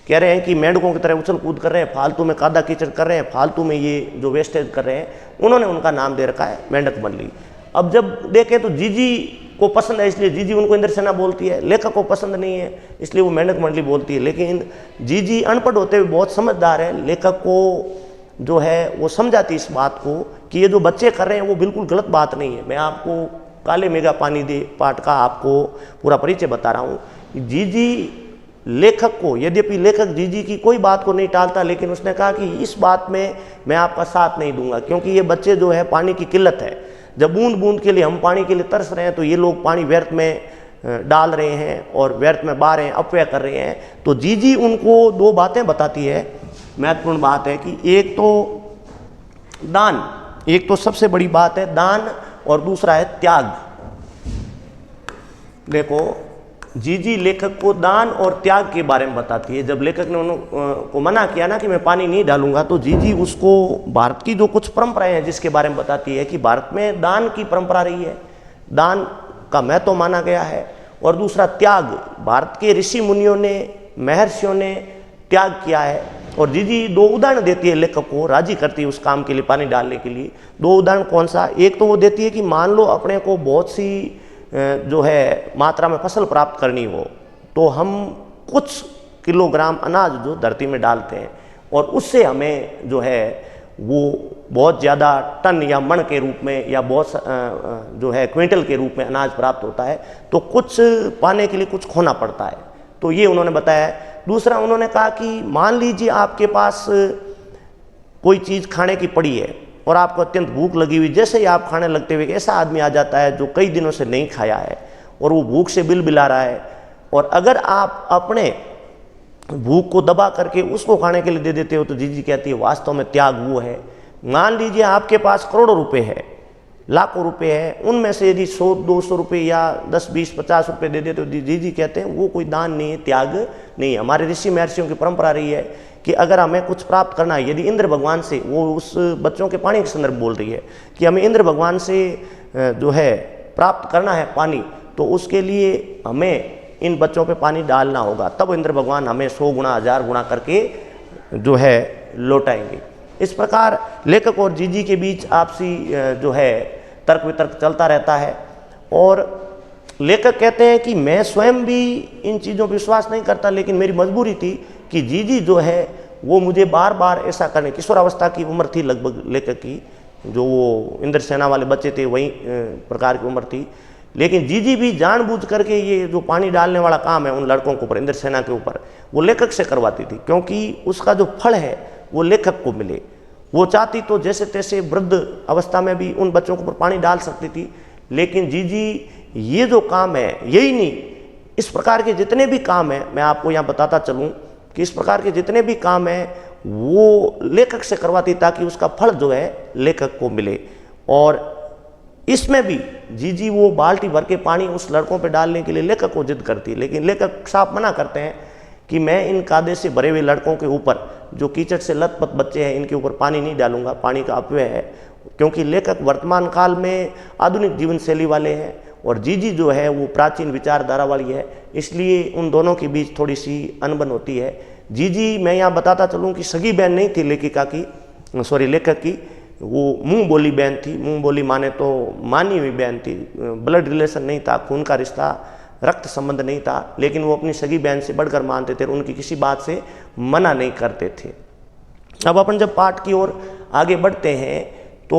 कह रहे हैं कि मेंढकों की तरह उछल कूद कर रहे हैं, फालतू में कादा कीचड़ कर रहे हैं, फालतू में ये जो वेस्टेज कर रहे हैं, उन्होंने उनका नाम दे रखा है मेंढक मंडली। अब जब देखें तो जीजी को पसंद है इसलिए जीजी उनको इंद्रसेना बोलती है, लेखक को पसंद नहीं है इसलिए वो मेंढक मंडली बोलती है। लेकिन जीजी अनपढ़ होते हुए बहुत समझदार है, लेखक को जो है वो समझाती इस बात को कि ये जो बच्चे कर रहे हैं वो बिल्कुल गलत बात नहीं है। मैं आपको काले मेघा पानी दे पाठ का आपको पूरा परिचय बता रहा हूँ। जीजी लेखक को, यद्यपि लेखक जीजी की कोई बात को नहीं टालता, लेकिन उसने कहा कि इस बात में मैं आपका साथ नहीं दूंगा, क्योंकि ये बच्चे जो है पानी की किल्लत है। जब बूंद बूंद के लिए हम पानी के लिए तरस रहे हैं तो ये लोग पानी व्यर्थ में डाल रहे हैं और व्यर्थ में बहा रहे हैं, अपव्यय कर रहे हैं। तो जीजी उनको 2 बातें बताती है। महत्वपूर्ण बात है कि एक तो दान, एक तो सबसे बड़ी बात है दान, और दूसरा है त्याग। देखो जीजी लेखक को दान और त्याग के बारे में बताती है। जब लेखक ने उनको मना किया ना कि मैं पानी नहीं डालूंगा, तो जीजी उसको भारत की जो कुछ परंपराएं हैं जिसके बारे में बताती है कि भारत में दान की परंपरा रही है, दान का महत्व माना गया है। और दूसरा त्याग, भारत के ऋषि मुनियों ने, महर्षियों ने त्याग किया है। और जीजी 2 उदाहरण देती है, लेखक को राजी करती है उस काम के लिए, पानी डालने के लिए। 2 उदाहरण कौन सा? एक तो वो देती है कि मान लो अपने को बहुत सी जो है मात्रा में फसल प्राप्त करनी हो, तो हम कुछ किलोग्राम अनाज जो धरती में डालते हैं और उससे हमें जो है वो बहुत ज़्यादा टन या मण के रूप में या बहुत जो है क्विंटल के रूप में अनाज प्राप्त होता है, तो कुछ पाने के लिए कुछ खोना पड़ता है। तो ये उन्होंने बताया। दूसरा उन्होंने कहा कि मान लीजिए आपके पास कोई चीज़ खाने की पड़ी है और आपको अत्यंत भूख लगी हुई, जैसे ही आप खाने लगते हुए ऐसा आदमी आ जाता है जो कई दिनों से नहीं खाया है और वो भूख से बिलबिला रहा है, और अगर आप अपने भूख को दबा करके उसको खाने के लिए दे देते हो तो जीजी कहती है वास्तव में त्याग वो है। मान लीजिए आपके पास करोड़ों रुपए है, लाखों रुपए है, उनमें से यदि 100-200 रुपये या 10-20-50 रुपये दे देते हो तो जीजी कहते हैं वो कोई दान नहीं है, त्याग नहीं है। हमारे ऋषि महर्षियों की परंपरा रही है कि अगर हमें कुछ प्राप्त करना है, यदि इंद्र भगवान से, वो उस बच्चों के पानी के संदर्भ बोल रही है कि हमें इंद्र भगवान से जो है प्राप्त करना है पानी, तो उसके लिए हमें इन बच्चों पे पानी डालना होगा, तब इंद्र भगवान हमें 100 गुना 1000 गुना करके जो है लौटाएंगे। इस प्रकार लेखक और जीजी के बीच आपसी जो है तर्क वितर्क चलता रहता है, और लेखक कहते हैं कि मैं स्वयं भी इन चीज़ों पर विश्वास नहीं करता, लेकिन मेरी मजबूरी थी कि जीजी जो है वो मुझे बार बार ऐसा करने, किशोरावस्था की उम्र थी लगभग लेखक की, जो वो इंद्र सेना वाले बच्चे थे वही प्रकार की उम्र थी, लेकिन जीजी भी जानबूझ करके ये जो पानी डालने वाला काम है उन लड़कों के ऊपर, इंद्र सेना के ऊपर, वो लेखक से करवाती थी, क्योंकि उसका जो फल है वो लेखक को मिले। वो चाहती तो जैसे तैसे वृद्ध अवस्था में भी उन बच्चों के ऊपर पानी डाल सकती थी, लेकिन जीजी ये जो काम है, यही नहीं, इस प्रकार के जितने भी काम हैं, मैं आपको यहाँ बताता चलूँ कि इस प्रकार के जितने भी काम हैं वो लेखक से करवाती ताकि उसका फल जो है लेखक को मिले। और इसमें भी जीजी वो बाल्टी भर के पानी उस लड़कों पे डालने के लिए लेखक को जिद करती है, लेकिन लेखक साफ मना करते हैं कि मैं इन कायदे से भरे हुए लड़कों के ऊपर, जो कीचड़ से लथपथ बच्चे हैं, इनके ऊपर पानी नहीं डालूंगा, पानी का अपव्यय है, क्योंकि लेखक वर्तमान काल में आधुनिक जीवन शैली वाले हैं और जीजी जो है वो प्राचीन विचारधारा वाली है, इसलिए उन दोनों के बीच थोड़ी सी अनबन होती है। जीजी, मैं यहाँ बताता चलूँ कि सगी बहन नहीं थी लेखिका की, सॉरी लेखक की, वो मुंह बोली बहन थी। मुंह बोली माने तो मानी हुई बहन थी, ब्लड रिलेशन नहीं था, खून का रिश्ता, रक्त संबंध नहीं था, लेकिन वो अपनी सगी बहन से बढ़कर मानते थे और उनकी किसी बात से मना नहीं करते थे। अब अपन जब पाठ की ओर आगे बढ़ते हैं तो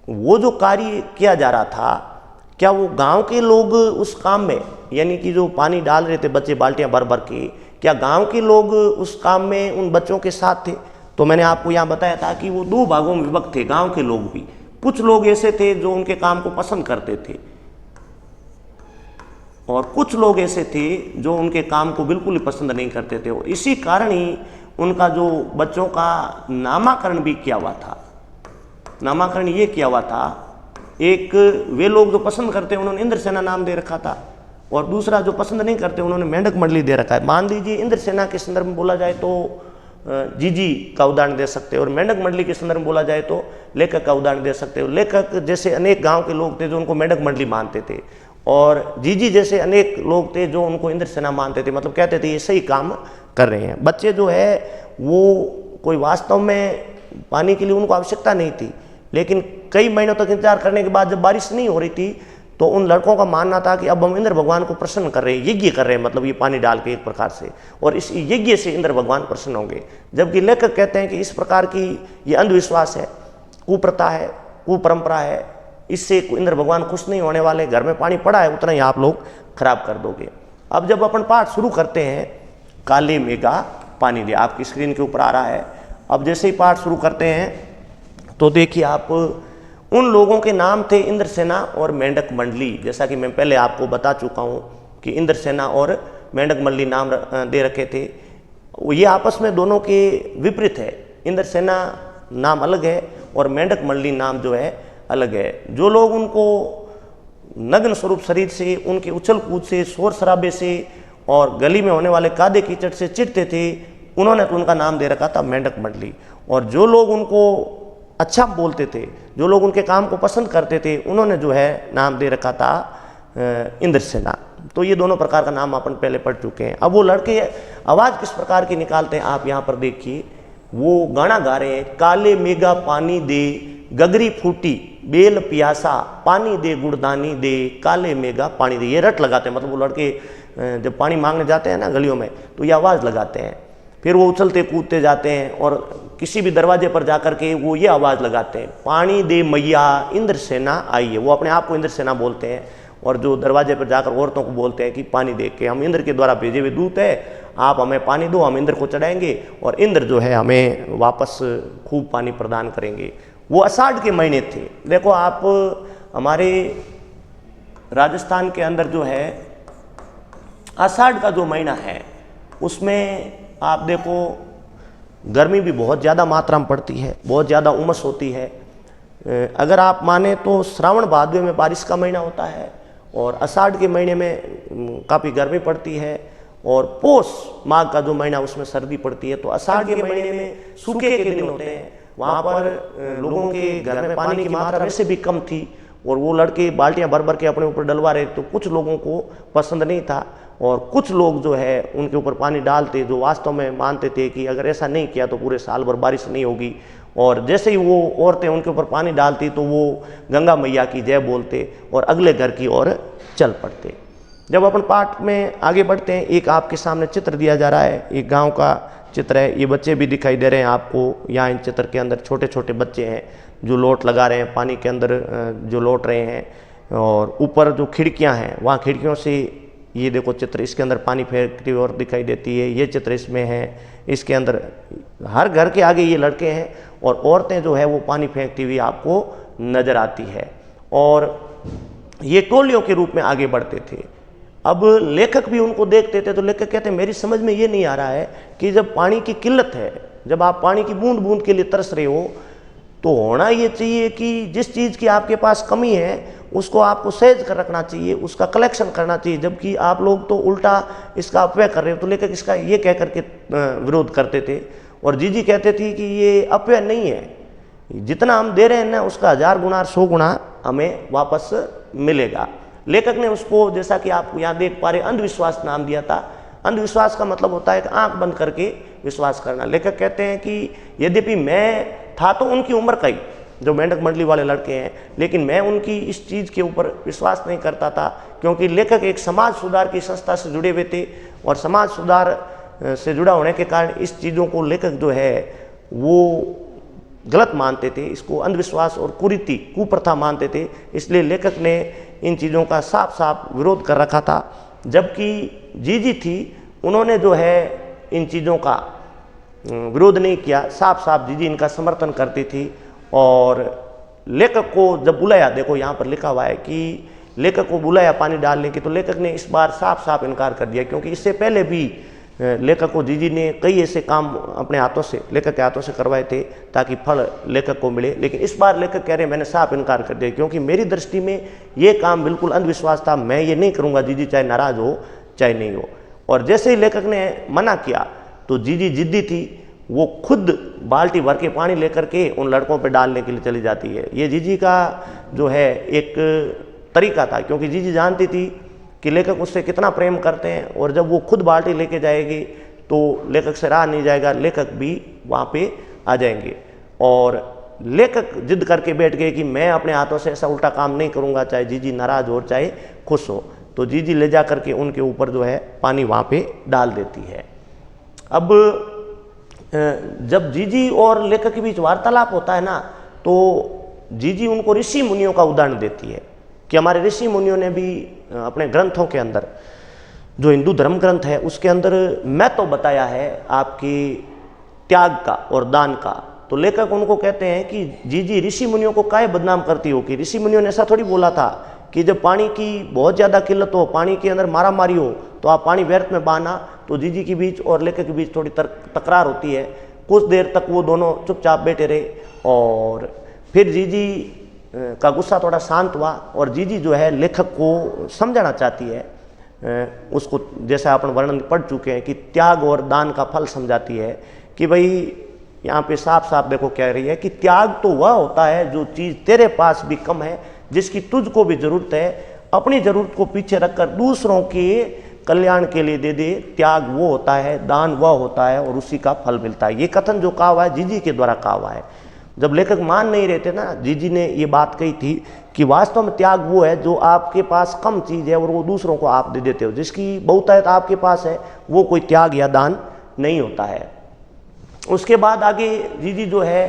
वो जो कार्य किया जा रहा था, क्या वो गांव के लोग उस काम में, यानी कि जो पानी डाल रहे थे बच्चे बाल्टियां भर भर के, क्या गांव के लोग उस काम में उन बच्चों के साथ थे? तो मैंने आपको यहाँ बताया था कि वो 2 भागों में विभक्त थे, गांव के लोग भी। कुछ लोग ऐसे थे जो उनके काम को पसंद करते थे और कुछ लोग ऐसे थे जो उनके काम को बिल्कुल ही पसंद नहीं करते थे, और इसी कारण ही उनका जो बच्चों का नामाकरण भी किया हुआ था। नामाकरण ये किया हुआ था, एक वे लोग जो पसंद करते हैं उन्होंने इंद्र सेना नाम दे रखा था, और दूसरा जो पसंद नहीं करते उन्होंने मेंढक मंडली दे रखा है। मान लीजिए इंद्र सेना के संदर्भ में बोला जाए तो जीजी का उदाहरण दे सकते हो, और मेंढक मंडली के संदर्भ में बोला जाए तो लेखक का उदाहरण दे सकते हो। लेखक जैसे अनेक गांव के लोग थे जो उनको मेंढक मंडली मानते थे, और जीजी जैसे अनेक लोग थे जो उनको इंद्र सेना मानते थे, मतलब कहते थे ये सही काम कर रहे हैं। बच्चे जो है वो कोई वास्तव में पानी के लिए उनको आवश्यकता नहीं थी, लेकिन कई महीनों तक इंतजार करने के बाद जब बारिश नहीं हो रही थी तो उन लड़कों का मानना था कि अब हम इंद्र भगवान को प्रसन्न कर रहे हैं, यज्ञ कर रहे हैं, मतलब ये पानी डाल के एक प्रकार से, और इस यज्ञ से इंद्र भगवान प्रसन्न होंगे। जबकि लेखक कहते हैं कि इस प्रकार की ये अंधविश्वास है, कुप्रथा है, कुपरंपरा है, इससे इंद्र भगवान खुश नहीं होने वाले, घर में पानी पड़ा है उतना ही आप लोग खराब कर दोगे। अब जब अपन पाठ शुरू करते हैं, काले मेघा पानी दे, आपकी स्क्रीन के ऊपर आ रहा है। अब जैसे ही पाठ शुरू करते हैं तो देखिए आप, उन लोगों के नाम थे इंद्र सेना और मेंढक मंडली। जैसा कि मैं पहले आपको बता चुका हूँ कि इंद्र सेना और मेंढक मंडली नाम दे रखे थे, ये आपस में दोनों के विपरीत है। इंद्र सेना नाम अलग है और मेंढक मंडली नाम जो है अलग है। जो लोग उनको नग्न स्वरूप शरीर से, उनके उछल कूद से, शोर शराबे से और गली में होने वाले कादे कीचड़ से चिढ़ते थे, उन्होंने तो उनका नाम दे रखा था मेंढक मंडली। और जो लोग उनको अच्छा बोलते थे, जो लोग उनके काम को पसंद करते थे, उन्होंने जो है नाम दे रखा था इंद्र सेना। तो ये दोनों प्रकार का नाम अपन पहले पढ़ चुके हैं। अब वो लड़के आवाज़ किस प्रकार की निकालते हैं आप यहाँ पर देखिए, वो गाना गा रहे हैं, काले मेघा पानी दे, गगरी फूटी बेल प्यासा, पानी दे गुड़दानी दे, काले मेघा पानी दे। ये रट लगाते हैं, मतलब वो लड़के जब पानी मांगने जाते हैं ना गलियों में तो ये आवाज़ लगाते हैं। फिर वो उछलते कूदते जाते हैं और किसी भी दरवाजे पर जाकर के वो ये आवाज़ लगाते हैं, पानी दे मैया इंद्र सेना आई है। वो अपने आप को इंद्र सेना बोलते हैं, और जो दरवाजे पर जाकर औरतों को बोलते हैं कि पानी दे के, हम इंद्र के द्वारा भेजे हुए दूत है, आप हमें पानी दो, हम इंद्र को चढ़ाएंगे और इंद्र जो है हमें वापस खूब पानी प्रदान करेंगे। वो आषाढ़ के महीने थे। देखो आप हमारे राजस्थान के अंदर जो है आषाढ़ का जो महीना है उसमें आप देखो गर्मी भी बहुत ज़्यादा मात्रा में पड़ती है, बहुत ज़्यादा उमस होती है। अगर आप माने तो श्रावण भादवे में बारिश का महीना होता है और आषाढ़ के महीने में काफ़ी गर्मी पड़ती है और पोष माघ का जो महीना उसमें सर्दी पड़ती है। तो आषाढ़ के महीने में सूखे के दिन होते हैं, वहाँ पर लोगों के घर में पानी की मात्रा वैसे भी कम थी और वो लड़के बाल्टियाँ भर भर के अपने ऊपर डलवा रहे, तो कुछ लोगों को पसंद नहीं था और कुछ लोग जो है उनके ऊपर पानी डालते, जो वास्तव में मानते थे कि अगर ऐसा नहीं किया तो पूरे साल भर बारिश नहीं होगी। और जैसे ही वो औरतें उनके ऊपर पानी डालती तो वो गंगा मैया की जय बोलते और अगले घर की ओर चल पड़ते। जब अपन पाठ में आगे बढ़ते हैं, एक आपके सामने चित्र दिया जा रहा है, एक गांव का चित्र है। ये बच्चे भी दिखाई दे रहे हैं आपको यहाँ इन चित्र के अंदर, छोटे छोटे बच्चे हैं जो लोट लगा रहे हैं, पानी के अंदर जो लोट रहे हैं। और ऊपर जो खिड़कियाँ हैं वहाँ खिड़कियों से ये देखो चित्र, इसके अंदर पानी फेंकती हुई और दिखाई देती है, ये चित्र इसमें है। इसके अंदर हर घर के आगे ये लड़के हैं और औरतें जो है वो पानी फेंकती हुई आपको नजर आती है और ये टोलियों के रूप में आगे बढ़ते थे। अब लेखक भी उनको देखते थे तो लेखक कहते हैं मेरी समझ में ये नहीं आ रहा है कि जब पानी की किल्लत है, जब आप पानी की बूंद बूंद के लिए तरस रहे हो, तो होना ये चाहिए कि जिस चीज़ की आपके पास कमी है उसको आपको सहेज कर रखना चाहिए, उसका कलेक्शन करना चाहिए, जबकि आप लोग तो उल्टा इसका अपव्यय कर रहे हो। तो लेखक इसका ये कह करके विरोध करते थे और जीजी कहते थे कि ये अपव्यय नहीं है, जितना हम दे रहे हैं ना उसका 1000 गुना 100 गुना हमें वापस मिलेगा। लेखक ने उसको, जैसा कि आप यहाँ देख पा रहे, अंधविश्वास नाम दिया था। अंधविश्वास का मतलब होता है कि आंख बंद करके विश्वास करना। लेखक कहते हैं कि यद्यपि मैं था तो उनकी उम्र का ही, जो मेंढक मंडली वाले लड़के हैं, लेकिन मैं उनकी इस चीज़ के ऊपर विश्वास नहीं करता था, क्योंकि लेखक एक समाज सुधार की संस्था से जुड़े हुए थे और समाज सुधार से जुड़ा होने के कारण इस चीज़ों को लेखक जो है वो गलत मानते थे, इसको अंधविश्वास और कुरीति कुप्रथा मानते थे। इसलिए लेखक ने इन चीज़ों का साफ साफ विरोध कर रखा था। जबकि जीजी थी, उन्होंने जो है इन चीज़ों का विरोध नहीं किया, साफ साफ जीजी इनका समर्थन करती थी। और लेखक को जब बुलाया, देखो यहाँ पर लिखा हुआ है कि लेखक को बुलाया पानी डालने की, तो लेखक ने इस बार साफ साफ इनकार कर दिया, क्योंकि इससे पहले भी लेखक को जीजी ने कई ऐसे काम अपने हाथों से, लेखक के हाथों से करवाए थे ताकि फल लेखक को मिले। लेकिन इस बार लेखक कह रहे मैंने साफ इनकार कर दिया, क्योंकि मेरी दृष्टि में ये काम बिल्कुल अंधविश्वास था, मैं ये नहीं करूँगा, जीजी चाहे नाराज हो चाहे नहीं हो। और जैसे ही लेखक ने मना किया तो जीजी जिद्दी थी, वो खुद बाल्टी भर के पानी लेकर के उन लड़कों पे डालने के लिए चली जाती है। ये जीजी का जो है एक तरीका था, क्योंकि जीजी जानती थी कि लेखक उससे कितना प्रेम करते हैं और जब वो खुद बाल्टी लेके जाएगी तो लेखक से रहा नहीं जाएगा, लेखक भी वहाँ पे आ जाएंगे। और लेखक जिद करके बैठ गए कि मैं अपने हाथों से ऐसा उल्टा काम नहीं करूँगा, चाहे जीजी नाराज हो चाहे खुश हो। तो जीजी ले जा करके उनके ऊपर जो है पानी वहाँ पे डाल देती है। अब जब जीजी और लेखक के बीच वार्तालाप होता है ना, तो जीजी उनको ऋषि मुनियों का उदाहरण देती है कि हमारे ऋषि मुनियों ने भी अपने ग्रंथों के अंदर, जो हिंदू धर्म ग्रंथ है उसके अंदर महत्व बताया है आपकी त्याग का और दान का। तो लेखक उनको कहते हैं कि जीजी ऋषि मुनियों को काहे बदनाम करती हो, कि ऋषि मुनियों ने ऐसा थोड़ी बोला था कि जब पानी की बहुत ज़्यादा किल्लत हो, पानी के अंदर मारा मारी हो, तो आप पानी व्यर्थ में बहाना। तो जीजी के बीच और लेखक के बीच थोड़ी तकरार होती है। कुछ देर तक वो दोनों चुपचाप बैठे रहे और फिर जीजी का गुस्सा थोड़ा शांत हुआ और जीजी जो है लेखक को समझाना चाहती है, उसको जैसा अपन वर्णन पढ़ चुके हैं कि त्याग और दान का फल समझाती है कि भाई यहाँ पे साफ साफ देखो कह रही है कि त्याग तो वह होता है जो चीज़ तेरे पास भी कम है, जिसकी तुझको भी ज़रूरत है, अपनी ज़रूरत को पीछे रखकर दूसरों के कल्याण के लिए दे दे। त्याग वो होता है, दान वह होता है और उसी का फल मिलता है। ये कथन जो कहा हुआ है जीजी के द्वारा कहा हुआ है। जब लेखक मान नहीं रहे थे ना, जीजी ने ये बात कही थी कि वास्तव में त्याग वो है जो आपके पास कम चीज़ है और वो दूसरों को आप दे देते हो। जिसकी बहुतायत आपके पास है वो कोई त्याग या दान नहीं होता है। उसके बाद आगे जीजी जो है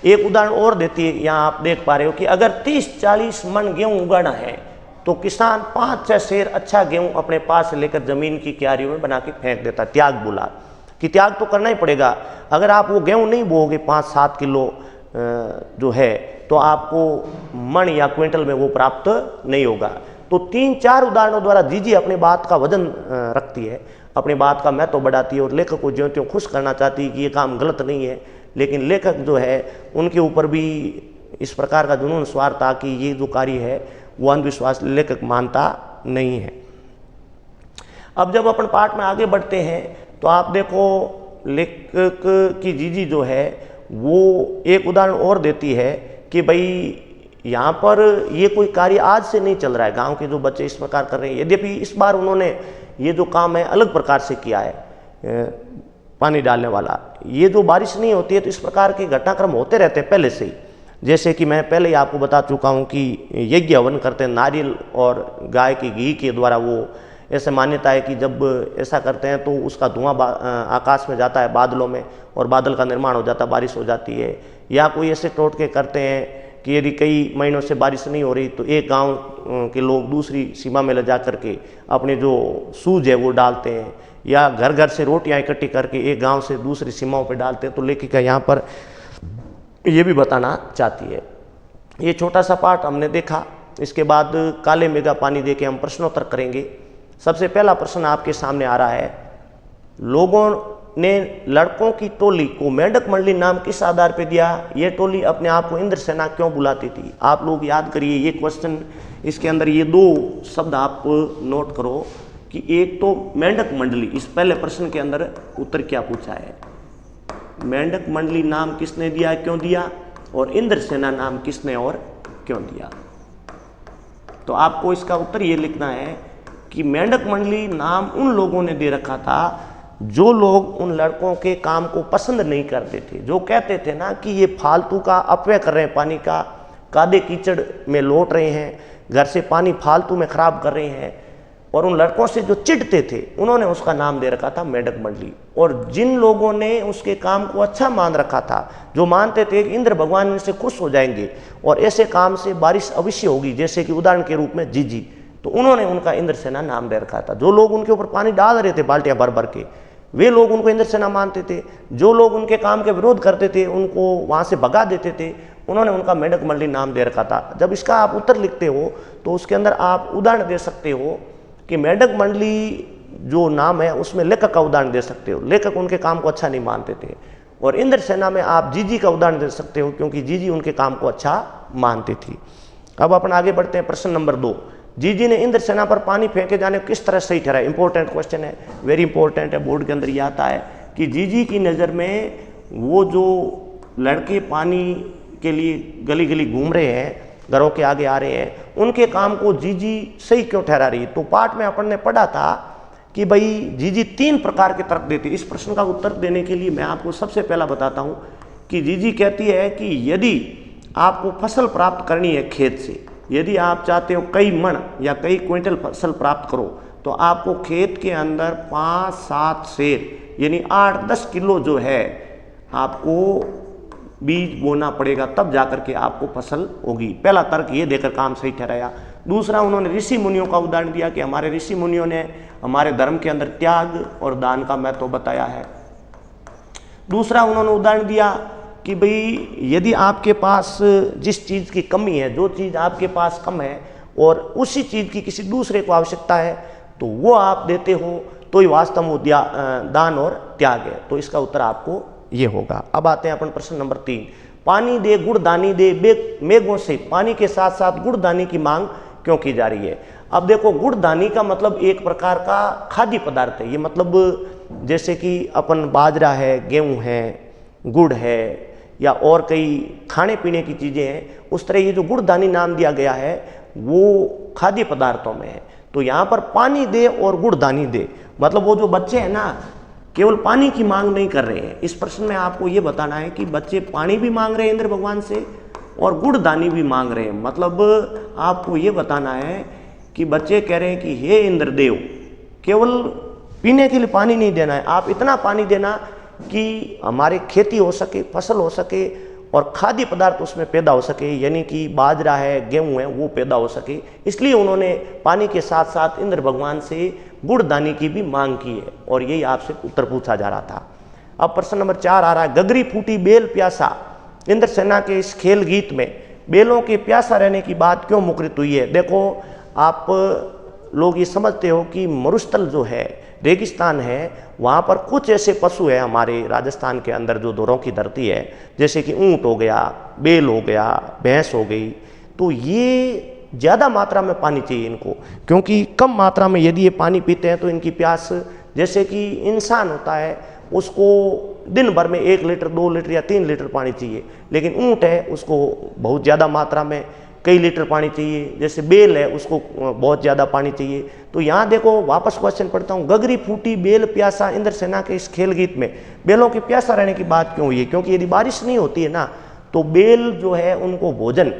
एक उदाहरण और देती है, यहाँ आप देख पा रहे हो कि अगर 30-40 मन गेहूँ उगाना है तो किसान 5-6 सेर अच्छा गेहूँ अपने पास लेकर जमीन की क्यारियों में बना के फेंक देता। त्याग बोला कि त्याग तो करना ही पड़ेगा। अगर आप वो गेहूँ नहीं बोओगे 5-7 किलो जो है तो आपको मण या क्विंटल में वो प्राप्त नहीं होगा। तो 3-4 उदाहरणों द्वारा जीजी अपनी बात का वजन रखती है, अपनी बात का महत्व बढ़ाती है और लेखक को ज्यों त्यों खुश करना चाहती है कि ये काम गलत नहीं है। लेकिन लेखक जो है उनके ऊपर भी इस प्रकार का जुनून सवार था कि ये जो कार्य है वो अंधविश्वास लेखक मानता नहीं है। अब जब अपन पाठ में आगे बढ़ते हैं तो आप देखो लेखक की जीजी जो है वो एक उदाहरण और देती है कि भाई यहाँ पर ये कोई कार्य आज से नहीं चल रहा है, गांव के जो बच्चे इस प्रकार कर रहे हैं। यद्यपि इस बार उन्होंने ये जो काम है अलग प्रकार से किया है, पानी डालने वाला। ये जो बारिश नहीं होती है तो इस प्रकार के घटनाक्रम होते रहते हैं पहले से ही। जैसे कि मैं पहले ही आपको बता चुका हूँ कि यज्ञ हवन करते हैं नारियल और गाय के घी के द्वारा। वो ऐसे मान्यता है कि जब ऐसा करते हैं तो उसका धुआं आकाश में जाता है बादलों में और बादल का निर्माण हो जाता है, बारिश हो जाती है। या कोई ऐसे टोटके करते हैं कि यदि कई महीनों से बारिश नहीं हो रही तो एक गांव के लोग दूसरी सीमा में ले जा करके अपने जो सूज है वो डालते हैं, या घर घर से रोटियां इकट्ठी करके एक गांव से दूसरी सीमाओं पे डालते हैं। तो लेखिका यहाँ पर ये भी बताना चाहती है। ये छोटा सा पाठ हमने देखा। इसके बाद काले मेघा पानी दे के हम प्रश्नोत्तर करेंगे। सबसे पहला प्रश्न आपके सामने आ रहा है, लोगों ने लड़कों की टोली को मेंढक मंडली नाम किस आधार पर दिया? ये टोली अपने आप को इंद्रसेना क्यों बुलाती थी? आप लोग याद करिए ये क्वेश्चन, इसके अंदर ये 2 शब्द आप नोट करो कि एक तो मेंढक मंडली, इस पहले प्रश्न के अंदर उत्तर क्या पूछा है, मेंढक मंडली नाम किसने दिया, क्यों दिया, और इंद्रसेना नाम किसने और क्यों दिया। तो आपको इसका उत्तर ये लिखना है कि मेंढक मंडली नाम उन लोगों ने दे रखा था जो लोग उन लड़कों के काम को पसंद नहीं करते थे, जो कहते थे ना कि ये फालतू का अपव्यय कर रहे हैं, पानी का कादे कीचड़ में लौट रहे हैं, घर से पानी फालतू में खराब कर रहे हैं। और उन लड़कों से जो चिढ़ते थे उन्होंने उसका नाम दे रखा था मेंढक मंडली। और जिन लोगों ने उसके काम को अच्छा मान रखा था, जो मानते थे कि इंद्र भगवान इनसे खुश हो जाएंगे और ऐसे काम से बारिश अवश्य होगी, जैसे कि उदाहरण के रूप में जीजी, तो उन्होंने उनका इंद्रसेना नाम दे रखा था। जो लोग उनके ऊपर पानी डाल रहे थे बाल्टियां भर भर के, वे लोग उनको इंद्रसेना मानते थे। जो लोग उनके काम के विरोध करते थे, उनको वहाँ से भगा देते थे, उन्होंने उनका मेंढक मंडली नाम दे रखा था। जब इसका आप उत्तर लिखते हो तो उसके अंदर आप उदाहरण दे सकते हो कि मेंढक मंडली जो नाम है उसमें लेखक का उदाहरण दे सकते हो, लेखक उनके काम को अच्छा नहीं मानते थे। और इंद्रसेना में आप जीजी का उदाहरण दे सकते हो क्योंकि जीजी उनके काम को अच्छा मानती थी। अब अपन आगे बढ़ते हैं। प्रश्न नंबर 2, जीजी ने इंद्रसेना पर पानी फेंके जाने को किस तरह सही ठहराया? इंपॉर्टेंट क्वेश्चन है, वेरी इंपॉर्टेंट है, बोर्ड के अंदर ये आता है कि जीजी की नज़र में वो जो लड़के पानी के लिए गली गली घूम रहे हैं, घरों के आगे आ रहे हैं, उनके काम को जीजी सही क्यों ठहरा रही? तो पाठ में अपन ने पढ़ा था कि भाई जीजी 3 प्रकार के तर्क देती है। इस प्रश्न का उत्तर देने के लिए मैं आपको सबसे पहला बताता हूँ कि जीजी कहती है कि यदि आपको फसल प्राप्त करनी है खेत से, यदि आप चाहते हो कई मण या कई क्विंटल फसल प्राप्त करो, तो आपको खेत के अंदर 5-7 सेर यानी 8-10 किलो जो है आपको बीज बोना पड़ेगा, तब जाकर के आपको फसल होगी। पहला तर्क ये देकर काम सही ठहराया। दूसरा, उन्होंने ऋषि मुनियों का उदाहरण दिया कि हमारे ऋषि मुनियों ने हमारे धर्म के अंदर त्याग और दान का महत्व बताया है। दूसरा, उन्होंने उदाहरण दिया कि भाई यदि आपके पास जिस चीज़ की कमी है, जो चीज़ आपके पास कम है और उसी चीज़ की किसी दूसरे को आवश्यकता है, तो वो आप देते हो, तो ये वास्तव में दान और त्याग है। तो इसका उत्तर आपको ये होगा। अब आते हैं अपन प्रश्न नंबर 3, पानी दे गुड़ दानी दे, मेघों से पानी के साथ साथ गुड़ दानी की मांग क्यों की जा रही है? अब देखो, गुड़ दानी का मतलब एक प्रकार का खाद्य पदार्थ है। ये मतलब जैसे कि अपन बाजरा है, गेहूं है, गुड़ है या और कई खाने पीने की चीज़ें हैं, उस तरह ये जो गुड़ दानी नाम दिया गया है वो खाद्य पदार्थों में है। तो यहाँ पर पानी दे और गुड़ दानी दे मतलब वो जो बच्चे हैं ना, केवल पानी की मांग नहीं कर रहे हैं। इस प्रश्न में आपको ये बताना है कि बच्चे पानी भी मांग रहे हैं इंद्र भगवान से और गुड़ दानी भी मांग रहे हैं। मतलब आपको ये बताना है कि बच्चे कह रहे हैं कि हे इंद्रदेव, केवल पीने के लिए पानी नहीं देना है, आप इतना पानी देना कि हमारी खेती हो सके, फसल हो सके और खाद्य पदार्थ उसमें पैदा हो सके, यानी कि बाजरा है, गेहूं है, वो पैदा हो सके। इसलिए उन्होंने पानी के साथ साथ इंद्र भगवान से गुड़ दानी की भी मांग की है और यही आपसे उत्तर पूछा जा रहा था। अब प्रश्न नंबर 4 आ रहा है, गगरी फूटी बेल प्यासा इंद्र सेना के इस खेल गीत में बेलों के प्यासा रहने की बात क्यों मुखरित हुई है? देखो, आप लोग ये समझते हो कि मरुस्थल जो है, रेगिस्तान है, वहाँ पर कुछ ऐसे पशु है हमारे राजस्थान के अंदर जो दोरों की धरती है, जैसे कि ऊँट हो गया, बेल हो गया, भैंस हो गई, तो ये ज़्यादा मात्रा में पानी चाहिए इनको, क्योंकि कम मात्रा में यदि ये पानी पीते हैं तो इनकी प्यास, जैसे कि इंसान होता है उसको दिन भर में 1 लीटर 2 लीटर या 3 लीटर पानी चाहिए, लेकिन ऊँट है उसको बहुत ज़्यादा मात्रा में कई लीटर पानी चाहिए, जैसे बेल है उसको बहुत ज़्यादा पानी चाहिए। तो यहाँ देखो, वापस क्वेश्चन पढ़ता हूँ, गगरी फूटी बेल प्यासा, इंद्र सेना के इस खेल गीत में बेलों की प्यासा रहने की बात क्यों हुई है? क्योंकि यदि बारिश नहीं होती है ना, तो बेल जो है उनको भोजन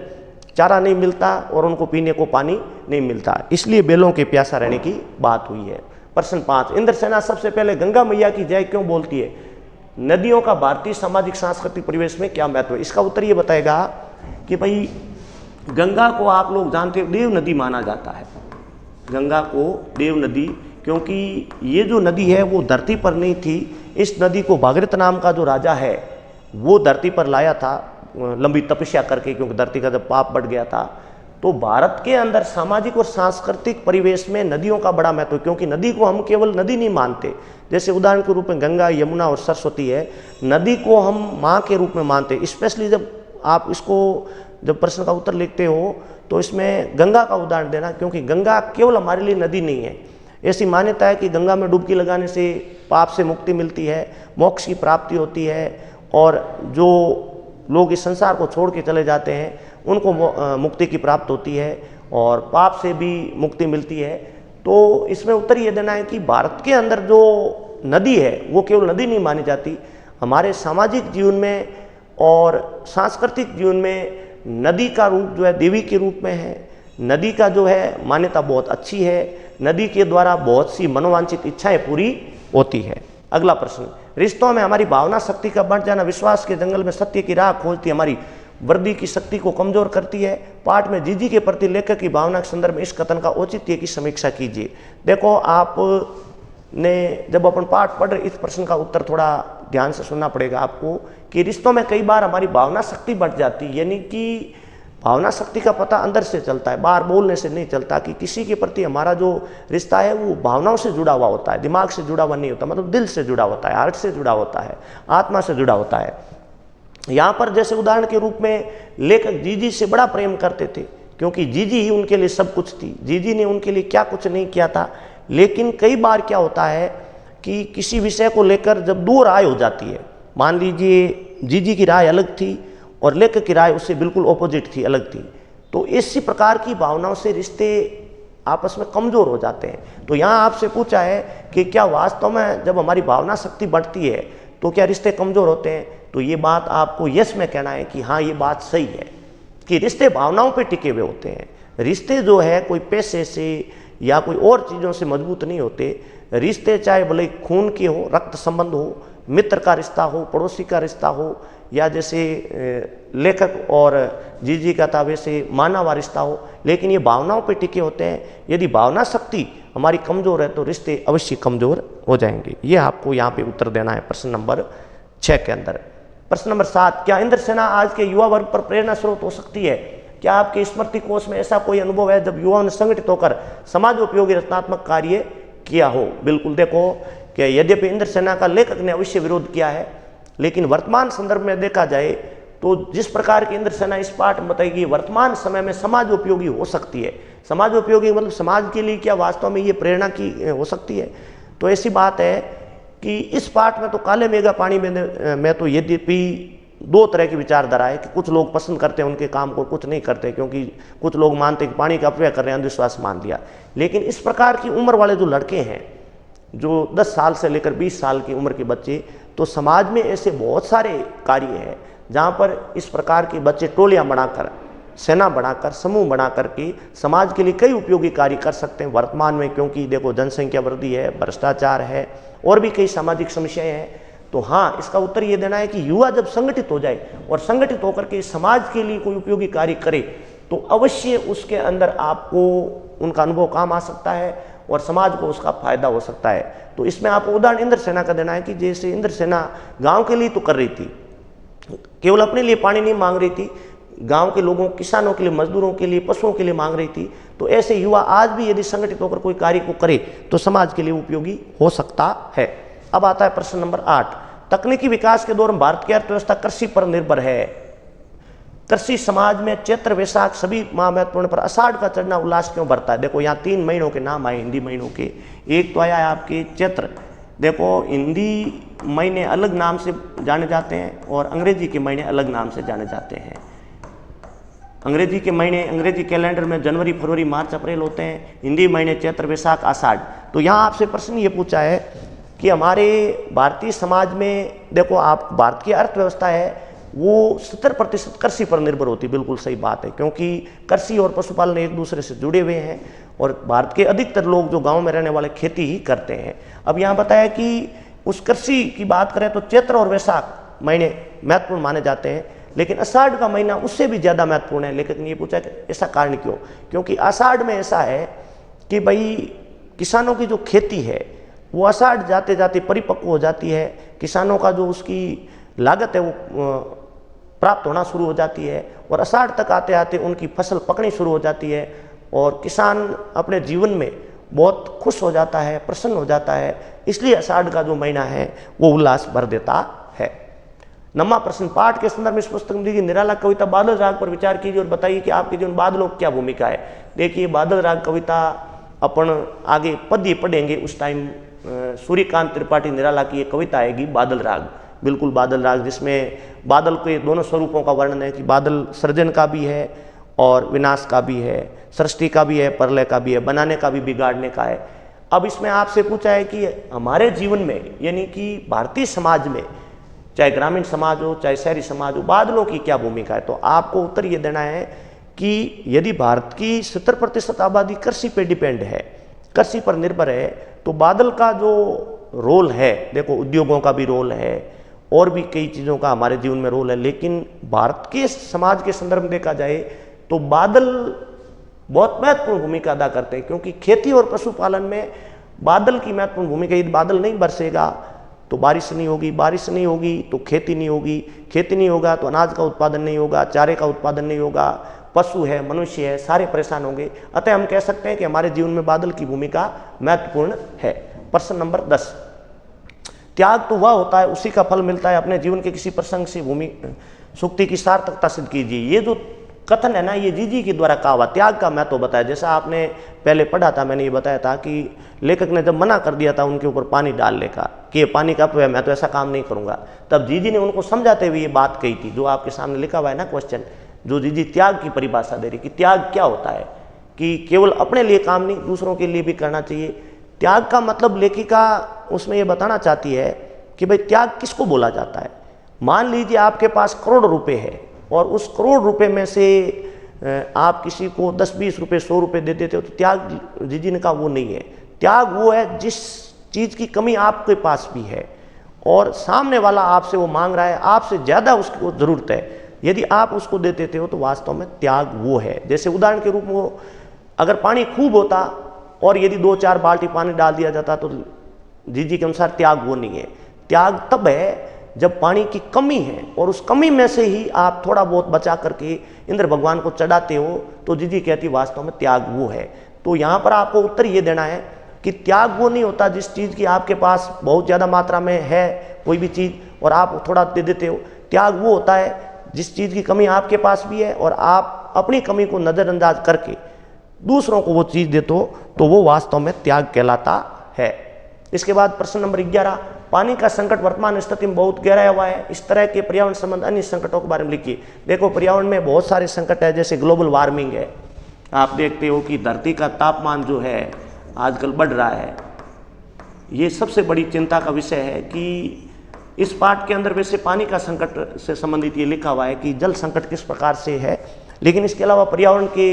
चारा नहीं मिलता और उनको पीने को पानी नहीं मिलता, इसलिए बेलों के प्यासा रहने की बात हुई है। प्रश्न 5, इंद्र सेना सबसे पहले गंगा मैया की जय क्यों बोलती है? नदियों का भारतीय सामाजिक सांस्कृतिक परिवेश में क्या महत्व है? इसका उत्तर ये बताएगा कि भाई, गंगा को आप लोग जानते हो देव नदी माना जाता है, गंगा को देव नदी, क्योंकि ये जो नदी है वो धरती पर नहीं थी। इस नदी को भागीरथ नाम का जो राजा है वो धरती पर लाया था लंबी तपस्या करके, क्योंकि धरती का जब पाप बढ़ गया था। तो भारत के अंदर सामाजिक और सांस्कृतिक परिवेश में नदियों का बड़ा महत्व, क्योंकि नदी को हम केवल नदी नहीं मानते, जैसे उदाहरण के रूप में गंगा, यमुना और सरस्वती है, नदी को हम माँ के रूप में मानते। स्पेशली जब आप इसको जब प्रश्न का उत्तर लिखते हो तो इसमें गंगा का उदाहरण देना, क्योंकि गंगा केवल हमारे लिए नदी नहीं है। ऐसी मान्यता है कि गंगा में डुबकी लगाने से पाप से मुक्ति मिलती है, मोक्ष की प्राप्ति होती है, और जो लोग इस संसार को छोड़ के चले जाते हैं उनको मुक्ति की प्राप्त होती है और पाप से भी मुक्ति मिलती है। तो इसमें उत्तर ये देना है कि भारत के अंदर जो नदी है वो केवल नदी नहीं मानी जाती, हमारे सामाजिक जीवन में और सांस्कृतिक जीवन में नदी का रूप जो है देवी के रूप में है। नदी का जो है मान्यता बहुत अच्छी है, नदी के द्वारा बहुत सी मनोवांछित इच्छाएं पूरी होती है। अगला प्रश्न, रिश्तों में हमारी भावना शक्ति का बढ़ जाना विश्वास के जंगल में सत्य की राह खोजती हमारी वृद्धि की शक्ति को कमजोर करती है। पाठ में जीजी के प्रति लेखक की भावना के संदर्भ में इस कथन का औचित्य की समीक्षा कीजिए। देखो, आपने जब अपन पाठ पढ़ रहे, इस प्रश्न का उत्तर थोड़ा ध्यान से सुनना पड़ेगा आपको, कि रिश्तों में कई बार हमारी भावना शक्ति बढ़ जाती है, यानी कि भावना शक्ति का पता अंदर से चलता है, बाहर बोलने से नहीं चलता, कि किसी के प्रति हमारा जो रिश्ता है वो भावनाओं से जुड़ा हुआ होता है, दिमाग से जुड़ा हुआ नहीं होता, मतलब दिल से जुड़ा होता है, हार्ट से जुड़ा होता है, आत्मा से जुड़ा होता है। यहाँ पर जैसे उदाहरण के रूप में लेखक जीजी से बड़ा प्रेम करते थे, क्योंकि जीजी ही उनके लिए सब कुछ थी, जीजी ने उनके लिए क्या कुछ नहीं किया था। लेकिन कई बार क्या होता है कि किसी विषय को लेकर जब दो राय हो जाती है, मान लीजिए जीजी की राय अलग थी और लेखक की राय उससे बिल्कुल ऑपोजिट थी, अलग थी, तो इसी प्रकार की भावनाओं से रिश्ते आपस में कमज़ोर हो जाते हैं। तो यहाँ आपसे पूछा है कि क्या वास्तव में जब हमारी भावना शक्ति बढ़ती है तो क्या रिश्ते कमज़ोर होते हैं? तो ये बात आपको यस में कहना है कि हाँ, ये बात सही है कि रिश्ते भावनाओं पे टिके हुए होते हैं। रिश्ते जो है कोई पैसे से या कोई और चीज़ों से मजबूत नहीं होते। रिश्ते चाहे भले खून के हो, रक्त संबंध हो, मित्र का रिश्ता हो, पड़ोसी का रिश्ता हो, या जैसे लेखक और जीजी का था वैसे मानव रिश्ता हो, लेकिन ये भावनाओं पे टिके होते हैं। यदि भावना शक्ति हमारी कमज़ोर है तो रिश्ते अवश्य कमज़ोर हो जाएंगे। ये आपको यहाँ पे उत्तर देना है प्रश्न नंबर 6 के अंदर। प्रश्न नंबर 7, क्या इंद्र सेना आज के युवा वर्ग पर प्रेरणा स्रोत हो सकती है? क्या आपके स्मृति कोश में ऐसा कोई अनुभव है जब युवाओं ने संगठित होकर समाज उपयोगी रचनात्मक कार्य किया हो? बिल्कुल। देखो कि यद्यपि इंद्र सेना का लेखक ने अवश्य विरोध किया है, लेकिन वर्तमान संदर्भ में देखा जाए तो जिस प्रकार की इंद्र सेना इस पाठ में बताएगी, वर्तमान समय में समाज उपयोगी हो सकती है। समाज उपयोगी मतलब समाज के लिए क्या वास्तव में ये प्रेरणा की हो सकती है? तो ऐसी बात है कि इस पाठ में तो काले मेघा पानी में तो यद्यपि दो तरह की विचारधारा है कि कुछ लोग पसंद करते हैं उनके काम को, कुछ नहीं करते, क्योंकि कुछ लोग मानते हैं कि पानी का अपव्यय कर रहे हैं, अंधविश्वास मान लिया। लेकिन इस प्रकार की उम्र वाले जो लड़के हैं, जो 10 साल से लेकर 20 साल की उम्र के बच्चे, तो समाज में ऐसे बहुत सारे कार्य हैं जहाँ पर इस प्रकार के बच्चे टोलियाँ बनाकर, सेना बनाकर, समूह बना करके समाज के लिए कई उपयोगी कार्य कर सकते हैं वर्तमान में। क्योंकि देखो जनसंख्या वृद्धि है, भ्रष्टाचार है और भी कई सामाजिक समस्याएं हैं। तो हाँ, इसका उत्तर ये देना है कि युवा जब संगठित हो जाए और संगठित होकर के समाज के लिए कोई उपयोगी कार्य करे तो अवश्य उसके अंदर आपको उनका अनुभव काम आ सकता है और समाज को उसका फायदा हो सकता है। तो इसमें आपको उदाहरण इंद्र सेना का देना है कि जैसे इंद्र सेना गाँव के लिए तो कर रही थी, केवल अपने लिए पानी नहीं मांग रही थी, गांव के लोगों, किसानों के लिए, मजदूरों के लिए, पशुओं के लिए मांग रही थी। तो ऐसे युवा आज भी यदि संगठित होकर कोई कार्य को करे तो समाज के लिए उपयोगी हो सकता है। अब आता है प्रश्न नंबर 8। तकनीकी विकास के दौर में भारत की अर्थव्यवस्था कृषि पर निर्भर है। कृषि समाज में चैत्र वैशाख सभी माह महत्वपूर्ण पर आषाढ़ का चढ़ना उल्लास क्यों बढ़ता है? देखो यहाँ 3 महीनों के नाम आए हिंदी महीनों के। एक तो आया है आपके चैत्र। देखो हिंदी महीने अलग नाम से जाने जाते हैं और अंग्रेजी के महीने अलग नाम से जाने जाते हैं। अंग्रेजी के महीने अंग्रेजी कैलेंडर में जनवरी, फरवरी, मार्च, अप्रैल होते हैं। हिंदी महीने चैत्र, वैशाख, आषाढ़। तो यहाँ आपसे प्रश्न ये पूछा है कि हमारे भारतीय समाज में देखो आप भारत की अर्थव्यवस्था है वो 70% कृषि पर निर्भर होती है। बिल्कुल सही बात है, क्योंकि कृषि और पशुपालन एक दूसरे से जुड़े हुए हैं और भारत के अधिकतर लोग जो गांव में रहने वाले खेती ही करते हैं। अब यहाँ बताया कि उस कृषि की बात करें तो चैत्र और वैशाख महीने महत्वपूर्ण माने जाते हैं, लेकिन आषाढ़ का महीना उससे भी ज़्यादा महत्वपूर्ण है। लेकिन ये पूछा कि ऐसा कारण क्यों? क्योंकि आषाढ़ में ऐसा है कि भाई किसानों की जो खेती है वो आषाढ़ जाते जाते परिपक्व हो जाती है। किसानों का जो उसकी लागत है वो प्राप्त होना शुरू हो जाती है और आषाढ़ तक आते आते उनकी फसल पकनी शुरू हो जाती है और किसान अपने जीवन में बहुत खुश हो जाता है, प्रसन्न हो जाता है। इसलिए आषाढ़ का जो महीना है वो उल्लास भर देता है। 9वां प्रश्न, पाठ के संदर्भ में इस पुस्तक में दी गई निराला कविता बादल राग पर विचार कीजिए और बताइए कि आपके जीवन बादलों की क्या भूमिका है। देखिए बादल राग कविता अपन आगे पद्य पढ़ेंगे उस टाइम सूर्यकांत त्रिपाठी निराला की एक कविता आएगी बादल राग, बिल्कुल बादल राग, जिसमें बादल के दोनों स्वरूपों का वर्णन है कि बादल सृजन का भी है और विनाश का भी है, सृष्टि का भी है, प्रलय का भी है, बनाने का भी, बिगाड़ने का है। अब इसमें आपसे पूछा है कि हमारे जीवन में यानी कि भारतीय समाज में, चाहे ग्रामीण समाज हो चाहे शहरी समाज हो, बादलों की क्या भूमिका है? तो आपको उत्तर ये देना है कि यदि भारत की 70% आबादी कृषि पे डिपेंड है, कृषि पर निर्भर है, तो बादल का जो रोल है, देखो उद्योगों का भी रोल है और भी कई चीज़ों का हमारे जीवन में रोल है, लेकिन भारत के समाज के संदर्भ में देखा जाए तो बादल बहुत महत्वपूर्ण भूमिका अदा करते हैं। क्योंकि खेती और पशुपालन में बादल की महत्वपूर्ण भूमिका। यदि बादल नहीं बरसेगा तो बारिश नहीं होगी, बारिश नहीं होगी तो खेती नहीं होगी, खेती नहीं होगा तो अनाज का उत्पादन नहीं होगा, चारे का उत्पादन नहीं होगा, पशु है, मनुष्य है, सारे परेशान होंगे। अतः हम कह सकते हैं कि हमारे जीवन में बादल की भूमिका महत्वपूर्ण है। प्रश्न नंबर 10, त्याग तो वह होता है उसी का फल मिलता है, अपने जीवन के किसी प्रसंग से भूमि सुक्ति की सार्थकता सिद्ध कीजिए। ये जो कथन है ना, ये जीजी के द्वारा कहा हुआ त्याग का महत्व बताया। जैसा आपने पहले पढ़ा था, मैंने ये बताया था कि लेखक ने जब मना कर दिया था उनके ऊपर पानी डालने का कि ये पानी का अपव्यय, मैं तो ऐसा काम नहीं करूंगा, तब जीजी ने उनको समझाते हुए ये बात कही थी जो आपके सामने लिखा हुआ है ना क्वेश्चन, जो जीजी त्याग की परिभाषा दे रही कि त्याग क्या होता है, कि केवल अपने लिए काम नहीं दूसरों के लिए भी करना चाहिए। त्याग का मतलब लेखिका उसमें ये बताना चाहती है कि भाई त्याग किसको बोला जाता है। मान लीजिए आपके पास करोड़ रुपए है और उस करोड़ रुपए में से आप किसी को 10-20 रुपए 100 रुपए दे देते हो, तो त्याग जीजी ने कहा वो नहीं है। त्याग वो है जिस चीज़ की कमी आपके पास भी है और सामने वाला आपसे वो मांग रहा है, आपसे ज़्यादा उसको ज़रूरत है, यदि आप उसको दे देते हो तो वास्तव में त्याग वो है। जैसे उदाहरण के रूप में वो अगर पानी खूब होता और यदि 2-4 बाल्टी पानी डाल दिया जाता तो जीजी के अनुसार त्याग वो नहीं है। त्याग तब है जब पानी की कमी है और उस कमी में से ही आप थोड़ा बहुत बचा करके इंद्र भगवान को चढ़ाते हो, तो जीजी कहती वास्तव में त्याग वो है। तो यहाँ पर आपको उत्तर ये देना है कि त्याग वो नहीं होता जिस चीज़ की आपके पास बहुत ज़्यादा मात्रा में है कोई भी चीज़ और आप थोड़ा दे देते हो। त्याग वो होता है जिस चीज़ की कमी आपके पास भी है और आप अपनी कमी को नज़रअंदाज करके दूसरों को वो चीज़ देते हो, तो वो वास्तव में त्याग कहलाता है। इसके बाद प्रश्न नंबर 11, पानी का संकट वर्तमान स्थिति में बहुत गहराया हुआ है, इस तरह के पर्यावरण संबंध अन्य संकटों के बारे में लिखिए। देखो पर्यावरण में बहुत सारे संकट है, जैसे ग्लोबल वार्मिंग है, आप देखते हो कि धरती का तापमान जो है आजकल बढ़ रहा है। ये सबसे बड़ी चिंता का विषय है कि इस पाठ के अंदर वैसे पानी का संकट से संबंधित ये लिखा हुआ है कि जल संकट किस प्रकार से है, लेकिन इसके अलावा पर्यावरण के